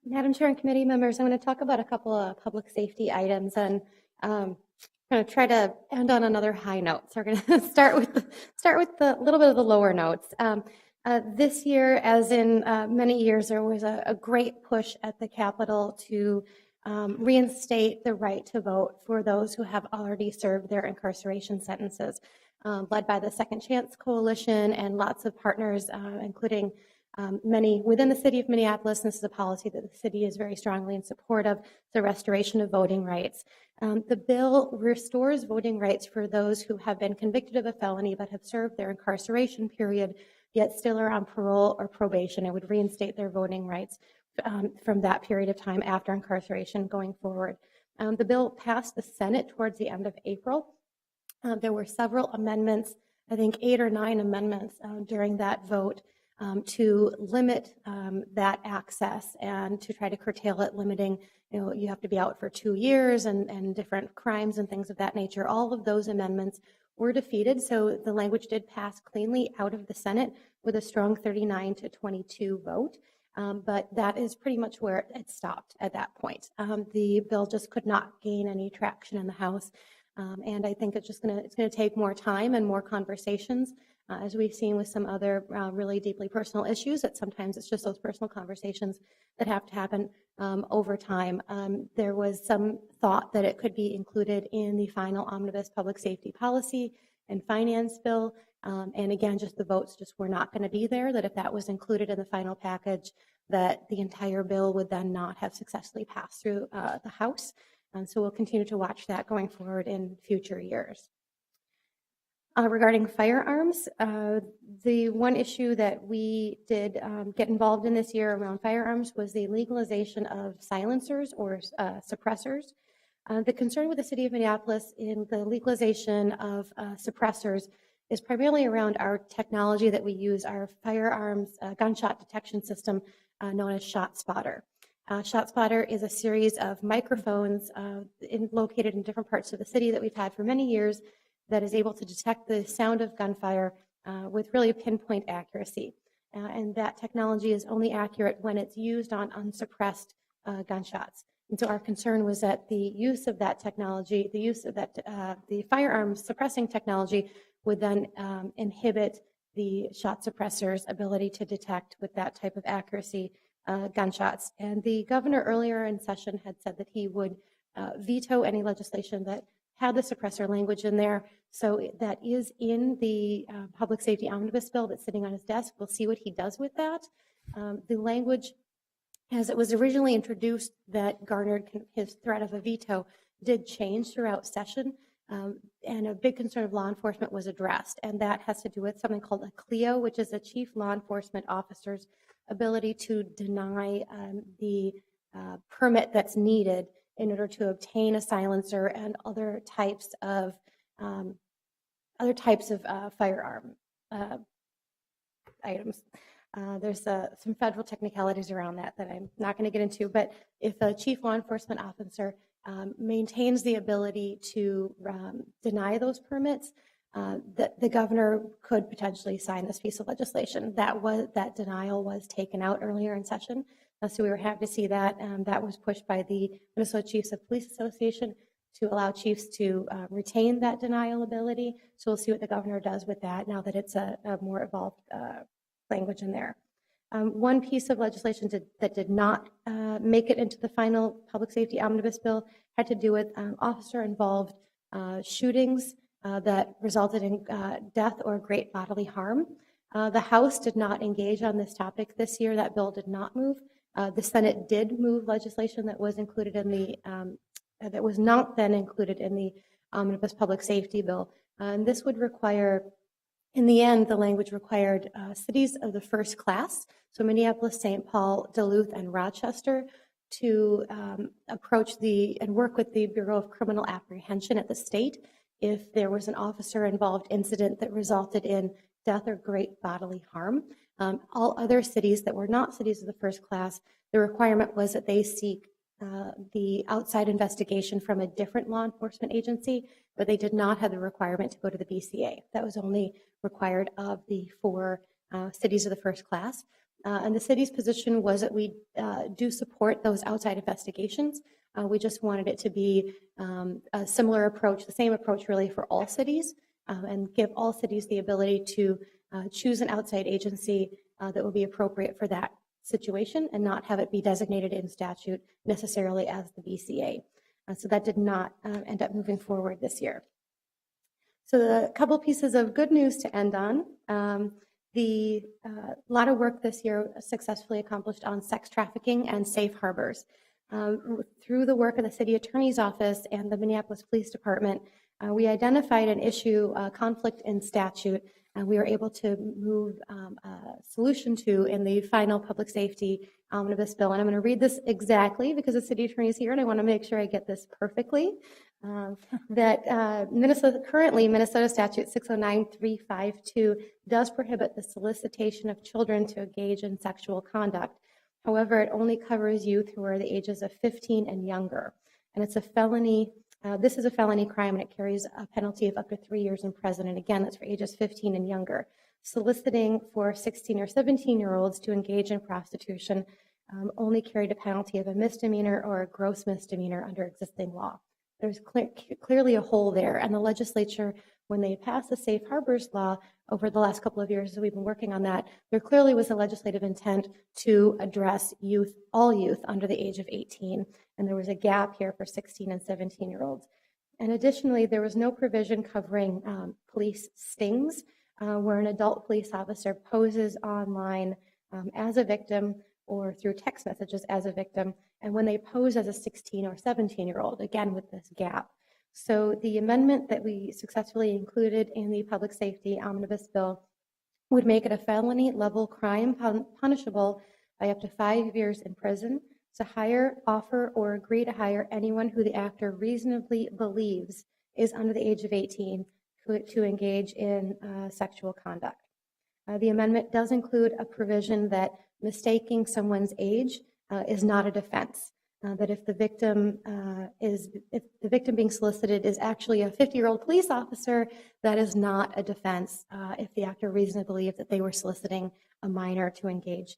Speaker 5: Madam Chair and committee members, I'm going to talk about a couple of public safety items, and I'm going to try to end on another high note. So we're going to start with the little bit of the lower notes. This year, as in many years, there was a great push at the Capitol to reinstate the right to vote for those who have already served their incarceration sentences, led by the Second Chance Coalition and lots of partners, including many within the city of Minneapolis. This is a policy that the city is very strongly in support of, the restoration of voting rights. The bill restores voting rights for those who have been convicted of a felony but have served their incarceration period, yet still are on parole or probation. It would reinstate their voting rights from that period of time after incarceration going forward. The bill passed the Senate towards the end of April. There were several amendments, I think 8 or 9 amendments during that vote to limit that access and to try to curtail it, limiting, you have to be out for 2 years and different crimes and things of that nature. All of those amendments were defeated, so the language did pass cleanly out of the Senate with a strong 39-22 vote. But that is pretty much where it stopped at that point. The bill just could not gain any traction in the House. And I think it's going to take more time and more conversations, as we've seen with some other really deeply personal issues, that sometimes it's just those personal conversations that have to happen over time. There was some thought that it could be included in the final omnibus public safety policy and finance bill. And again, just the votes just were not going to be there, that if that was included in the final package, that the entire bill would then not have successfully passed through the House. So we'll continue to watch that going forward in future years. Regarding firearms, the one issue that we did get involved in this year around firearms was the legalization of silencers or suppressors. The concern with the city of Minneapolis in the legalization of suppressors is primarily around our technology that we use, our firearms gunshot detection system known as ShotSpotter. ShotSpotter is a series of microphones located in different parts of the city that we've had for many years that is able to detect the sound of gunfire with really pinpoint accuracy. and that technology is only accurate when it's used on unsuppressed gunshots. And so our concern was that the use of that technology, the firearm suppressing technology would then inhibit the shot suppressor's ability to detect with that type of accuracy gunshots. And the governor earlier in session had said that he would veto any legislation that had the suppressor language in there. So that is in the public safety omnibus bill that's sitting on his desk. We'll see what he does with that. The language, as it was originally introduced, that garnered his threat of a veto, did change throughout session. And a big concern of law enforcement was addressed, and that has to do with something called a CLEO, which is a chief law enforcement officer's ability to deny the permit that's needed in order to obtain a silencer and other types of firearm items. There's some federal technicalities around that I'm not going to get into, but if a chief law enforcement officer maintains the ability to deny those permits, the governor could potentially sign this piece of legislation. That denial was taken out earlier in session, so we were happy to see that. That was pushed by the Minnesota Chiefs of Police Association to allow chiefs to retain that denial ability. So we'll see what the governor does with that now that it's a more evolved language in there. One piece of legislation that did not make it into the final public safety omnibus bill had to do with officer-involved shootings that resulted in death or great bodily harm. The House did not engage on this topic this year. That bill did not move. The Senate did move legislation that was included in the that was not then included in the omnibus public safety bill. And this would require, in the end, the language required cities of the first class, so Minneapolis, St. Paul, Duluth, and Rochester, to approach and work with the Bureau of Criminal Apprehension at the state if there was an officer-involved incident that resulted in death or great bodily harm. All other cities that were not cities of the first class, the requirement was that they seek the outside investigation from a different law enforcement agency, but they did not have the requirement to go to the BCA. That was only required of the 4 cities of the first class. And the city's position was that we do support those outside investigations. We just wanted it to be a similar approach, the same approach really for all cities, and give all cities the ability to choose an outside agency that would be appropriate for that situation and not have it be designated in statute necessarily as the BCA. So that did not end up moving forward this year. So a couple pieces of good news to end on. A lot of work this year successfully accomplished on sex trafficking and safe harbors. Through the work of the city attorney's office and the Minneapolis Police Department, we identified an issue, conflict in statute, and we were able to move a solution to in the final public safety omnibus bill. And I'm going to read this exactly because the city attorney is here, and I want to make sure I get this perfectly. Currently, Minnesota Statute 609352 does prohibit the solicitation of children to engage in sexual conduct. However, it only covers youth who are the ages of 15 and younger. And it's a felony. This is a felony crime, and it carries a penalty of up to 3 years in prison. And again, that's for ages 15 and younger. Soliciting for 16 or 17-year-olds to engage in prostitution only carried a penalty of a misdemeanor or a gross misdemeanor under existing law. There's clearly a hole there, and the legislature, when they passed the Safe Harbors law over the last couple of years as we've been working on that, there clearly was a legislative intent to address youth, all youth under the age of 18, and there was a gap here for 16 and 17-year-olds. And additionally, there was no provision covering police stings, where an adult police officer poses online as a victim or through text messages as a victim, and when they pose as a 16 or 17-year-old, again with this gap. So the amendment that we successfully included in the public safety omnibus bill would make it a felony level crime punishable by up to 5 years in prison to hire, offer, or agree to hire anyone who the actor reasonably believes is under the age of 18 to engage in sexual conduct. The amendment does include a provision that mistaking someone's age is not a defense. That if the victim being solicited is actually a 50-year-old police officer, that is not a defense if the actor reasonably believed that they were soliciting a minor to engage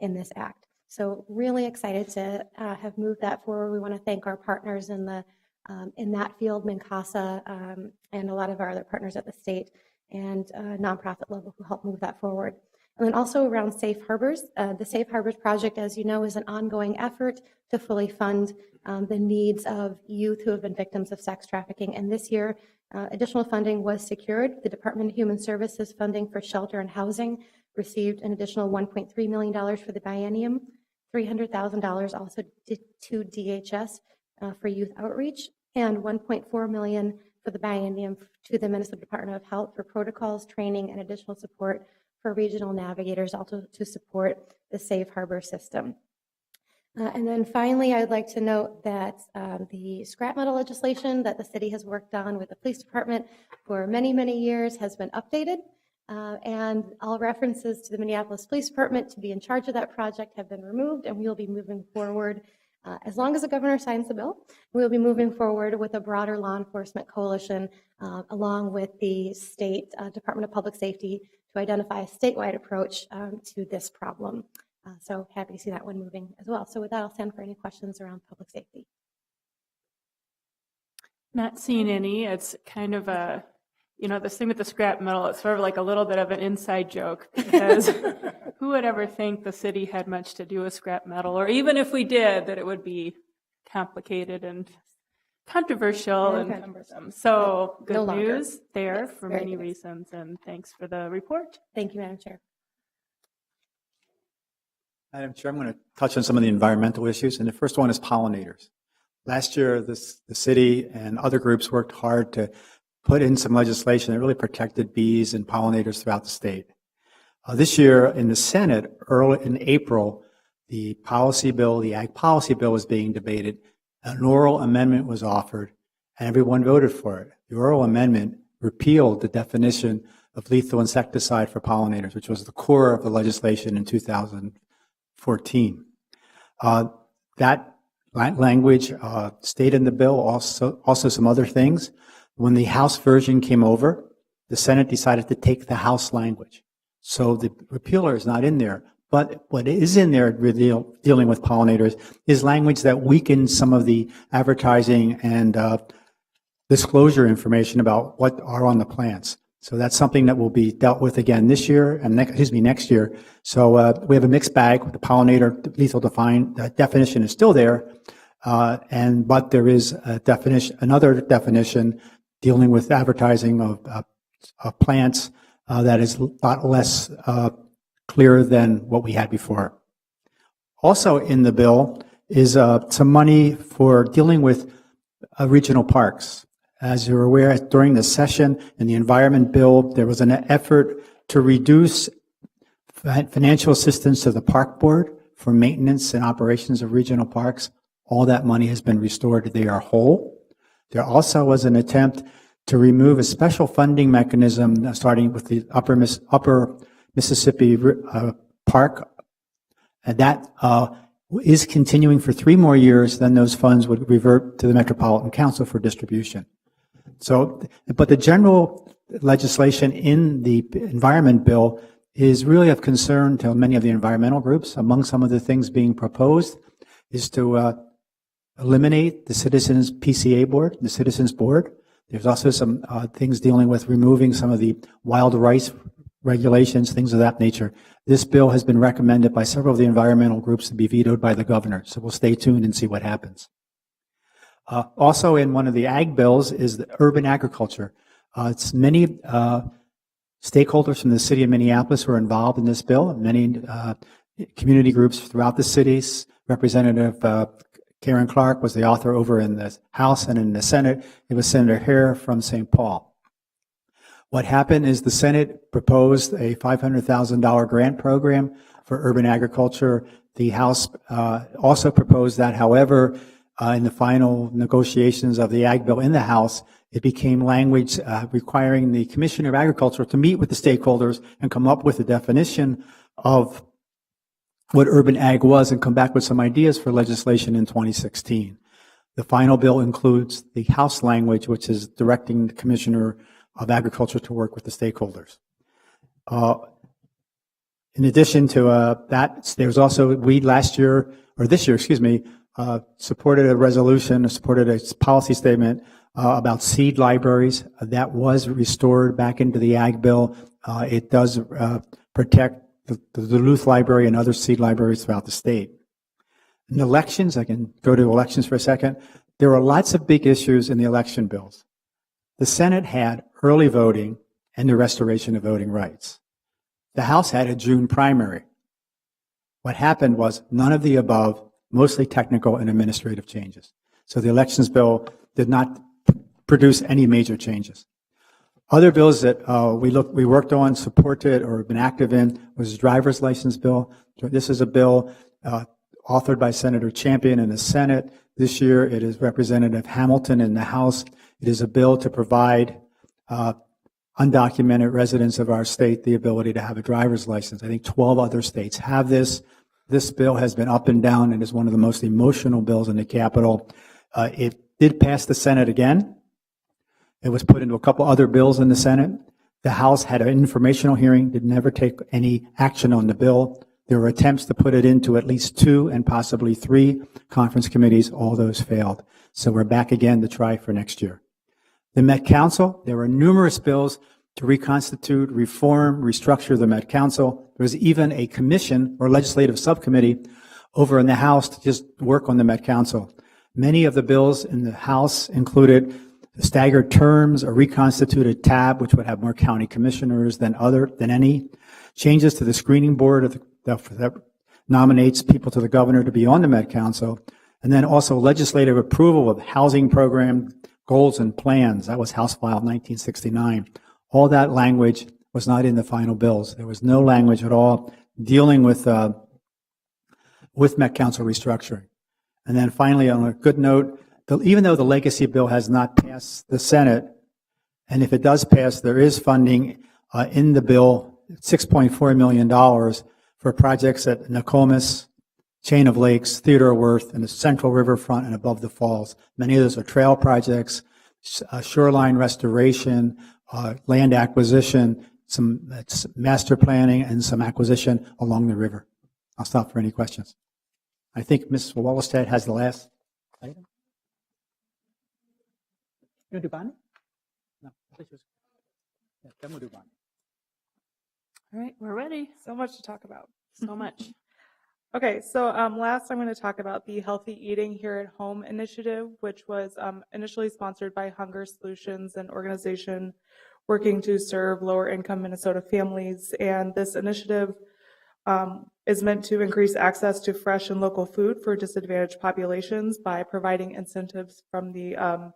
Speaker 5: in this act. So really excited to have moved that forward. We want to thank our partners in that field, MNCASA, and a lot of our other partners at the state and nonprofit level who helped move that forward. And then also around safe harbors. The Safe Harbors Project, as you know, is an ongoing effort to fully fund the needs of youth who have been victims of sex trafficking. And this year, additional funding was secured. The Department of Human Services funding for shelter and housing received an additional $1.3 million for the biennium, $300,000 also to DHS for youth outreach, and $1.4 million for the biennium to the Minnesota Department of Health for protocols, training, and additional support for regional navigators, also to support the safe harbor system. And then finally, I'd like to note that the scrap metal legislation that the city has worked on with the police department for many, many years has been updated. And all references to the Minneapolis Police Department to be in charge of that project have been removed, and we will be moving forward. As long as the governor signs the bill, we will be moving forward with a broader law enforcement coalition along with the state Department of Public Safety to identify a statewide approach to this problem. So happy to see that one moving as well. So with that, I'll stand for any questions around public safety.
Speaker 3: Not seeing any. It's kind of a, this thing with the scrap metal, it's sort of like a little bit of an inside joke, because who would ever think the city had much to do with scrap metal, or even if we did, that it would be complicated and controversial and cumbersome. So good
Speaker 5: No longer.
Speaker 3: news there
Speaker 5: Yes,
Speaker 3: for
Speaker 5: very
Speaker 3: many
Speaker 5: good.
Speaker 3: reasons, and thanks for the report.
Speaker 5: Thank you, Madam Chair.
Speaker 2: Madam Chair, I'm going to touch on some of the environmental issues, and the first one is pollinators. Last year, the city and other groups worked hard to put in some legislation that really protected bees and pollinators throughout the state. This year in the Senate, early in April, the ag policy bill was being debated. An oral amendment was offered, and everyone voted for it. The oral amendment repealed the definition of lethal insecticide for pollinators, which was the core of the legislation in 2014. That language stayed in the bill, also some other things. When the House version came over, the Senate decided to take the House language. So the repealer is not in there. But what is in there dealing with pollinators is language that weakens some of the advertising and disclosure information about what are on the plants. So that's something that will be dealt with again this year and next year. So we have a mixed bag with the pollinator lethal definition is still there, but there is a another definition dealing with advertising of plants that is a lot less clear than what we had before. Also in the bill is some money for dealing with regional parks. As you're aware, during the session in the Environment Bill, there was an effort to reduce financial assistance to the Park Board for maintenance and operations of regional parks. All that money has been restored. They are whole. There also was an attempt to remove a special funding mechanism starting with the Upper Mississippi Park, and that is continuing for 3 more years. Then those funds would revert to the Metropolitan Council for distribution. So, but the general legislation in the Environment Bill is really of concern to many of the environmental groups. Among some of the things being proposed is to eliminate the Citizens PCA Board, the Citizens Board. There's also some things dealing with removing some of the wild rice regulations, things of that nature. This bill has been recommended by several of the environmental groups to be vetoed by the governor, so we'll stay tuned and see what happens. Also in one of the ag bills is the urban agriculture. It's many stakeholders from the city of Minneapolis who are involved in this bill, many community groups throughout the cities. Representative Karen Clark was the author over in the House, and in the Senate, it was Senator Hare from St. Paul. What happened is the Senate proposed a $500,000 grant program for urban agriculture. The House also proposed that. However, in the final negotiations of the ag bill in the House, it became language requiring the Commissioner of Agriculture to meet with the stakeholders and come up with a definition of what urban ag was and come back with some ideas for legislation in 2016. The final bill includes the House language, which is directing the Commissioner of Agriculture to work with the stakeholders. In addition to that, there was also, we last year, or this year, excuse me, supported a resolution, supported a policy statement about seed libraries. That was restored back into the Ag Bill. It does protect the Duluth Library and other seed libraries throughout the state. In elections, I can go to elections for a second. There are lots of big issues in the election bills. The Senate had early voting and the restoration of voting rights. The House had a June primary. What happened was none of the above, mostly technical and administrative changes. So the elections bill did not produce any major changes. Other bills that we worked on, supported, or been active in was the driver's license bill. This is a bill authored by Senator Champion in the Senate. This year it is Representative Hamilton in the House. It is a bill to provide undocumented residents of our state the ability to have a driver's license. I think 12 other states have this. This bill has been up and down and is one of the most emotional bills in the Capitol. It did pass the Senate again. It was put into a couple other bills in the Senate. The House had an informational hearing, did never take any action on the bill. There were attempts to put it into at least 2 and possibly 3 conference committees. All those failed. So we're back again to try for next year. The Met Council, there were numerous bills to reconstitute, reform, restructure the Met Council. There was even a commission or legislative subcommittee over in the House to just work on the Met Council. Many of the bills in the House included staggered terms, a reconstituted tab, which would have more county commissioners than any, changes to the screening board that nominates people to the governor to be on the Met Council, and then also legislative approval of housing program goals and plans. That was House File 1969. All that language was not in the final bills. There was no language at all dealing with Met Council restructuring. And then finally, on a good note, even though the legacy bill has not passed the Senate, and if it does pass, there is funding in the bill, $6.4 million for projects at Nokomis, Chain of Lakes, Theodore Worth, and the Central Riverfront and above the falls. Many of those are trail projects, shoreline restoration, land acquisition, some master planning, and some acquisition along the river. I'll stop for any questions. I think Ms. Wallerstedt has the last item. You want to do bonding? No. Yeah, then we'll do bonding.
Speaker 3: All right, we're ready.
Speaker 7: So much to talk about.
Speaker 3: So much.
Speaker 7: Okay, so last I'm going to talk about the Healthy Eating Here at Home initiative, which was initially sponsored by Hunger Solutions, an organization working to serve lower income Minnesota families. And this initiative is meant to increase access to fresh and local food for disadvantaged populations by providing incentives from the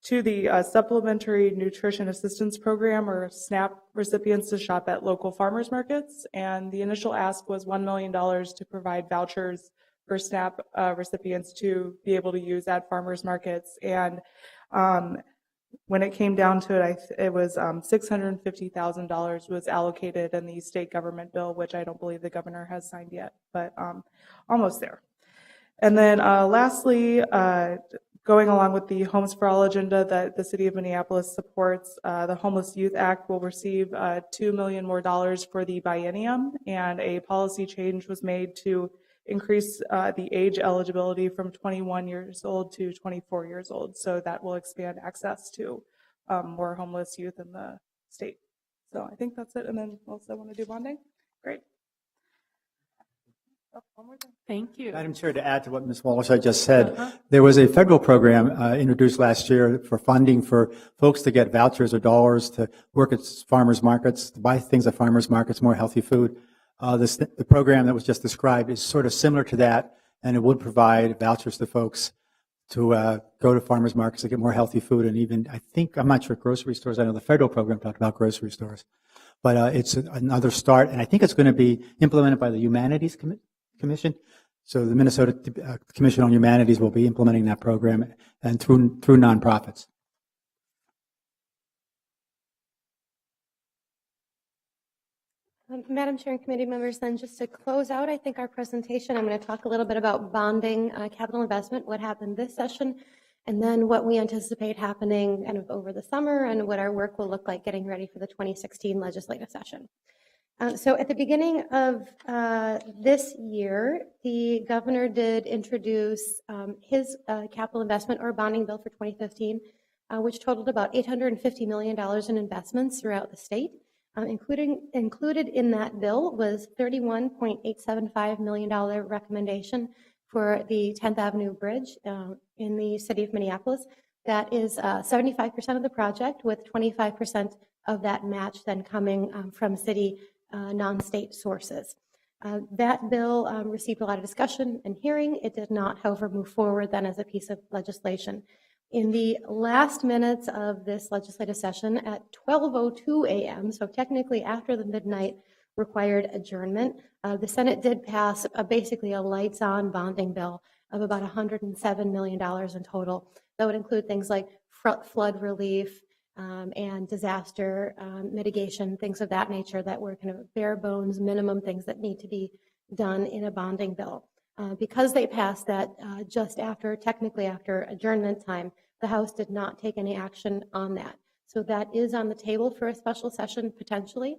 Speaker 7: to the Supplementary Nutrition Assistance Program, or SNAP, recipients to shop at local farmers markets. And the initial ask was $1 million to provide vouchers for SNAP recipients to be able to use at farmers markets. And when it came down to it, it was $650,000 was allocated in the state government bill, which I don't believe the governor has signed yet, but almost there. And then lastly, going along with the Homes for All agenda that the city of Minneapolis supports, the Homeless Youth Act will receive $2 million more for the biennium, and a policy change was made to increase the age eligibility from 21 years old to 24 years old. So that will expand access to more homeless youth in the state. So I think that's it. And then also want to do bonding. Great. Oh, one more thing.
Speaker 3: Thank you.
Speaker 2: Madam Chair, to add to what Ms. Walsh just said, there was a federal program introduced last year for funding for folks to get vouchers or dollars to work at farmers markets, to buy things at farmers markets, more healthy food. The program that was just described is sort of similar to that, and it would provide vouchers to folks to go to farmers markets to get more healthy food, and even, I think, I'm not sure, grocery stores. I know the federal program talked about grocery stores. But it's another start, and I think it's going to be implemented by the Humanities Commission. So the Minnesota Commission on Humanities will be implementing that program, and through nonprofits.
Speaker 5: Madam Chair and committee members, then just to close out, I think our presentation, I'm going to talk a little bit about bonding capital investment, what happened this session, and then what we anticipate happening kind of over the summer and what our work will look like getting ready for the 2016 legislative session. So at the beginning of this year, the governor did introduce his capital investment or bonding bill for 2015, which totaled about $850 million in investments throughout the state. Included in that bill was $31.875 million recommendation for the 10th Avenue Bridge in the city of Minneapolis. That is 75% of the project, with 25% of that match then coming from city non-state sources. That bill received a lot of discussion and hearing. It did not, however, move forward then as a piece of legislation. In the last minutes of this legislative session at 12:02 a.m., so technically after the midnight required adjournment, the Senate did pass basically a lights-on bonding bill of about $107 million in total. That would include things like flood relief, and disaster mitigation, things of that nature that were kind of bare bones minimum things that need to be done in a bonding bill. Because they passed that just technically after adjournment time, the House did not take any action on that. So that is on the table for a special session potentially.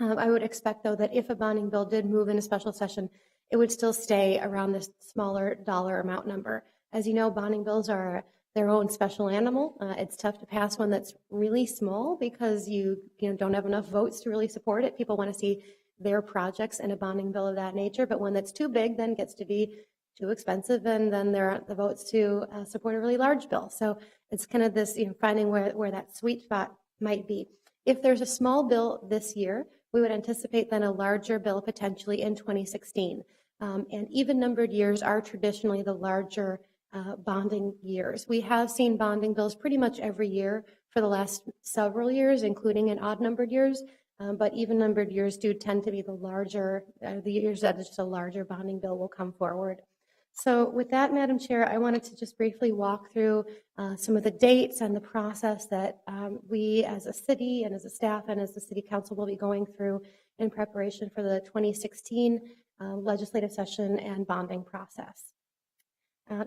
Speaker 5: I would expect, though, that if a bonding bill did move in a special session, it would still stay around this smaller dollar amount number. As you know, bonding bills are their own special animal. It's tough to pass one that's really small because you don't have enough votes to really support it. People want to see their projects in a bonding bill of that nature, but one that's too big then gets to be too expensive, and then there aren't the votes to support a really large bill. So it's kind of this, finding where that sweet spot might be. If there's a small bill this year, we would anticipate then a larger bill potentially in 2016. And even numbered years are traditionally the larger bonding years. We have seen bonding bills pretty much every year for the last several years, including in odd numbered years, but even numbered years do tend to be the larger, the years that just a larger bonding bill will come forward. So with that, Madam Chair, I wanted to just briefly walk through some of the dates and the process that we as a city and as a staff and as the City Council will be going through in preparation for the 2016 legislative session and bonding process.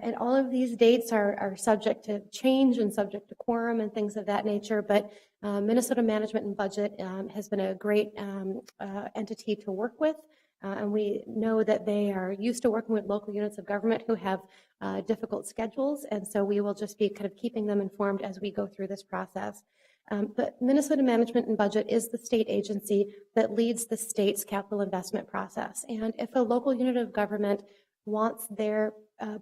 Speaker 5: And all of these dates are subject to change and subject to quorum and things of that nature, but Minnesota Management and Budget has been a great entity to work with, and we know that they are used to working with local units of government who have difficult schedules, and so we will just be kind of keeping them informed as we go through this process. But Minnesota Management and Budget is the state agency that leads the state's capital investment process, and if a local unit of government wants their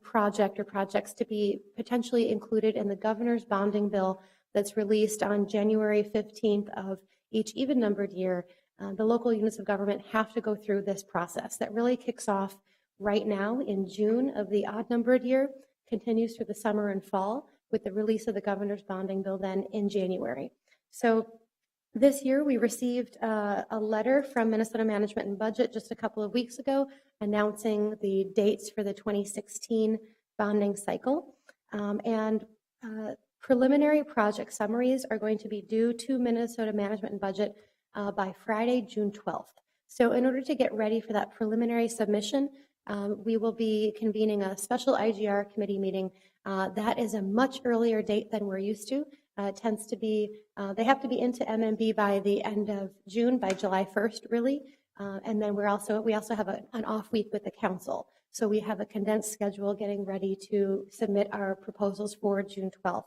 Speaker 5: project or projects to be potentially included in the governor's bonding bill that's released on January 15th of each even numbered year, the local units of government have to go through this process that really kicks off right now in June of the odd numbered year, continues through the summer and fall with the release of the governor's bonding bill then in January. So this year, we received a letter from Minnesota Management and Budget just a couple of weeks ago announcing the dates for the 2016 bonding cycle. Preliminary project summaries are going to be due to Minnesota Management and Budget by Friday, June 12th. So in order to get ready for that preliminary submission, we will be convening a special IGR committee meeting. That is a much earlier date than we're used to. It tends to be, they have to be into MMB by the end of June, by July 1st, really. And then we also have an off week with the council. So we have a condensed schedule getting ready to submit our proposals for June 12th.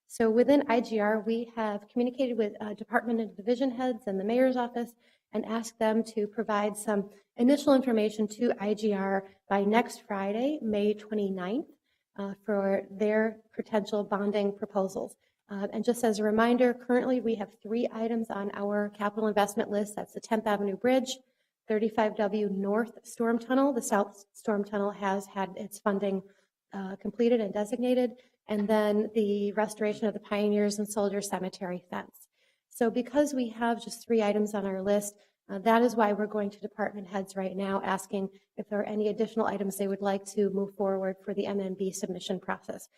Speaker 5: So within IGR, we have communicated with department and division heads and the mayor's office and asked them to provide some initial information to IGR by next Friday, May 29th, for their potential bonding proposals. And just as a reminder, currently we have 3 items on our capital investment list. That's the 10th Avenue Bridge, 35W North Storm Tunnel. The South Storm Tunnel has had its funding completed and designated, and then the restoration of the Pioneers and Soldiers Cemetery fence. So because we have just 3 items on our list, that is why we're going to department heads right now asking if there are any additional items they would like to move forward for the MMB submission process.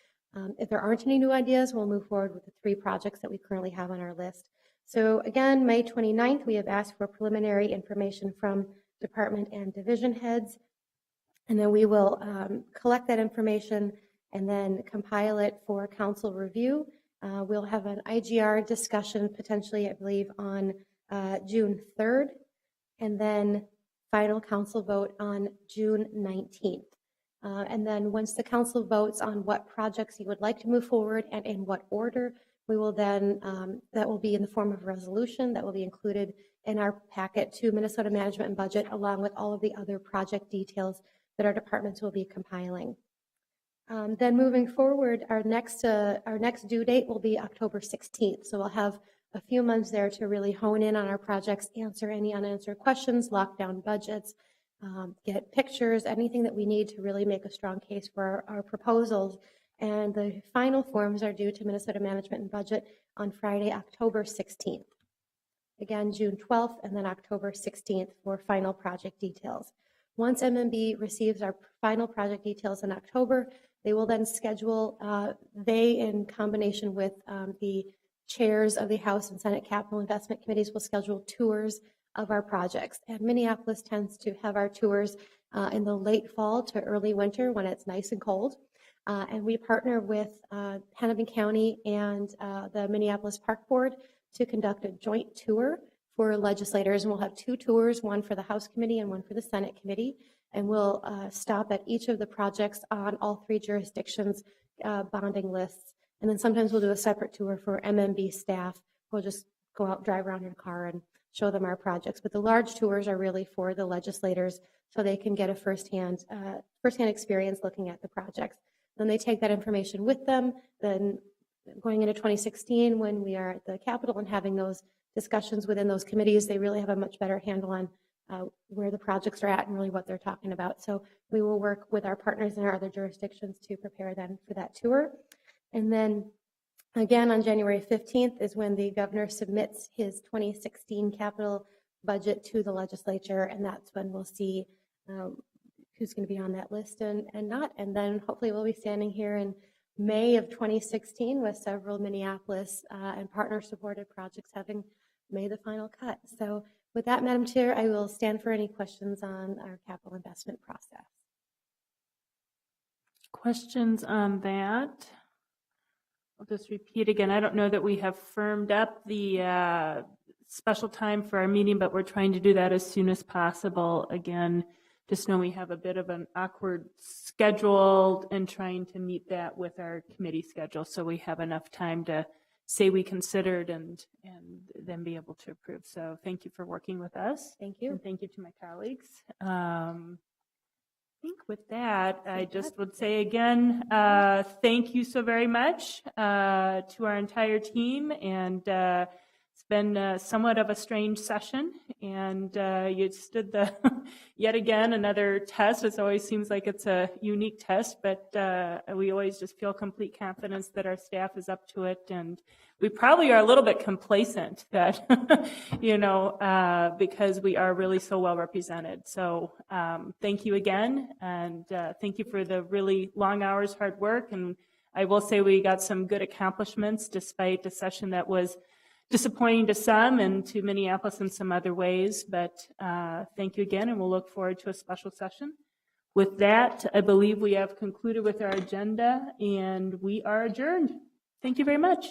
Speaker 5: If there aren't any new ideas, we'll move forward with the 3 projects that we currently have on our list. So again, May 29th, we have asked for preliminary information from department and division heads, and then we will collect that information and then compile it for council review. We'll have an IGR discussion potentially, I believe, on June 3rd, and then final council vote on June 19th. And then once the council votes on what projects you would like to move forward and in what order, we will then, that will be in the form of a resolution that will be included in our packet to Minnesota Management and Budget, along with all of the other project details that our departments will be compiling. Then moving forward, our next due date will be October 16th. So we'll have a few months there to really hone in on our projects, answer any unanswered questions, lock down budgets, get pictures, anything that we need to really make a strong case for our proposals. And the final forms are due to Minnesota Management and Budget on Friday, October 16th. Again, June 12th and then October 16th for final project details. Once MMB receives our final project details in October, they will then schedule, they in combination with the chairs of the House and Senate Capital Investment Committees will schedule tours of our projects. And Minneapolis tends to have our tours in the late fall to early winter when it's nice and cold. And we partner with Hennepin County and the Minneapolis Park Board to conduct a joint tour for legislators. And we'll have two tours, one for the House Committee and one for the Senate Committee. And we'll stop at each of the projects on all three jurisdictions' bonding lists. And then sometimes we'll do a separate tour for MMB staff. We'll just go out, drive around in a car and show them our projects. But the large tours are really for the legislators so they can get a firsthand experience looking at the projects. Then they take that information with them. Then going into 2016, when we are at the Capitol and having those discussions within those committees, they really have a much better handle on where the projects are at and really what they're talking about. So we will work with our partners in our other jurisdictions to prepare them for that tour. And then again, on January 15th is when the governor submits his 2016 capital budget to the legislature, and that's when we'll see who's going to be on that list and not. And then hopefully we'll be standing here in May of 2016 with several Minneapolis and partner-supported projects having made the final cut. So with that, Madam Chair, I will stand for any questions on our capital investment process.
Speaker 3: Questions on that? I'll just repeat again. I don't know that we have firmed up the special time for our meeting, but we're trying to do that as soon as possible. Again, just know we have a bit of an awkward schedule and trying to meet that with our committee schedule so we have enough time to say we considered and then be able to approve. So thank you for working with us.
Speaker 5: Thank you.
Speaker 3: And thank you to my colleagues. I think with that, I just would say again, thank you so very much to our entire team. And it's been somewhat of a strange session. And you stood the, yet again, another test. It always seems like it's a unique test, but we always just feel complete confidence that our staff is up to it. And we probably are a little bit complacent that, because we are really so well represented. So thank you again. And thank you for the really long hours, hard work. And I will say we got some good accomplishments despite a session that was disappointing to some and to Minneapolis in some other ways. But thank you again, and we'll look forward to a special session. With that, I believe we have concluded with our agenda, and we are adjourned. Thank you very much.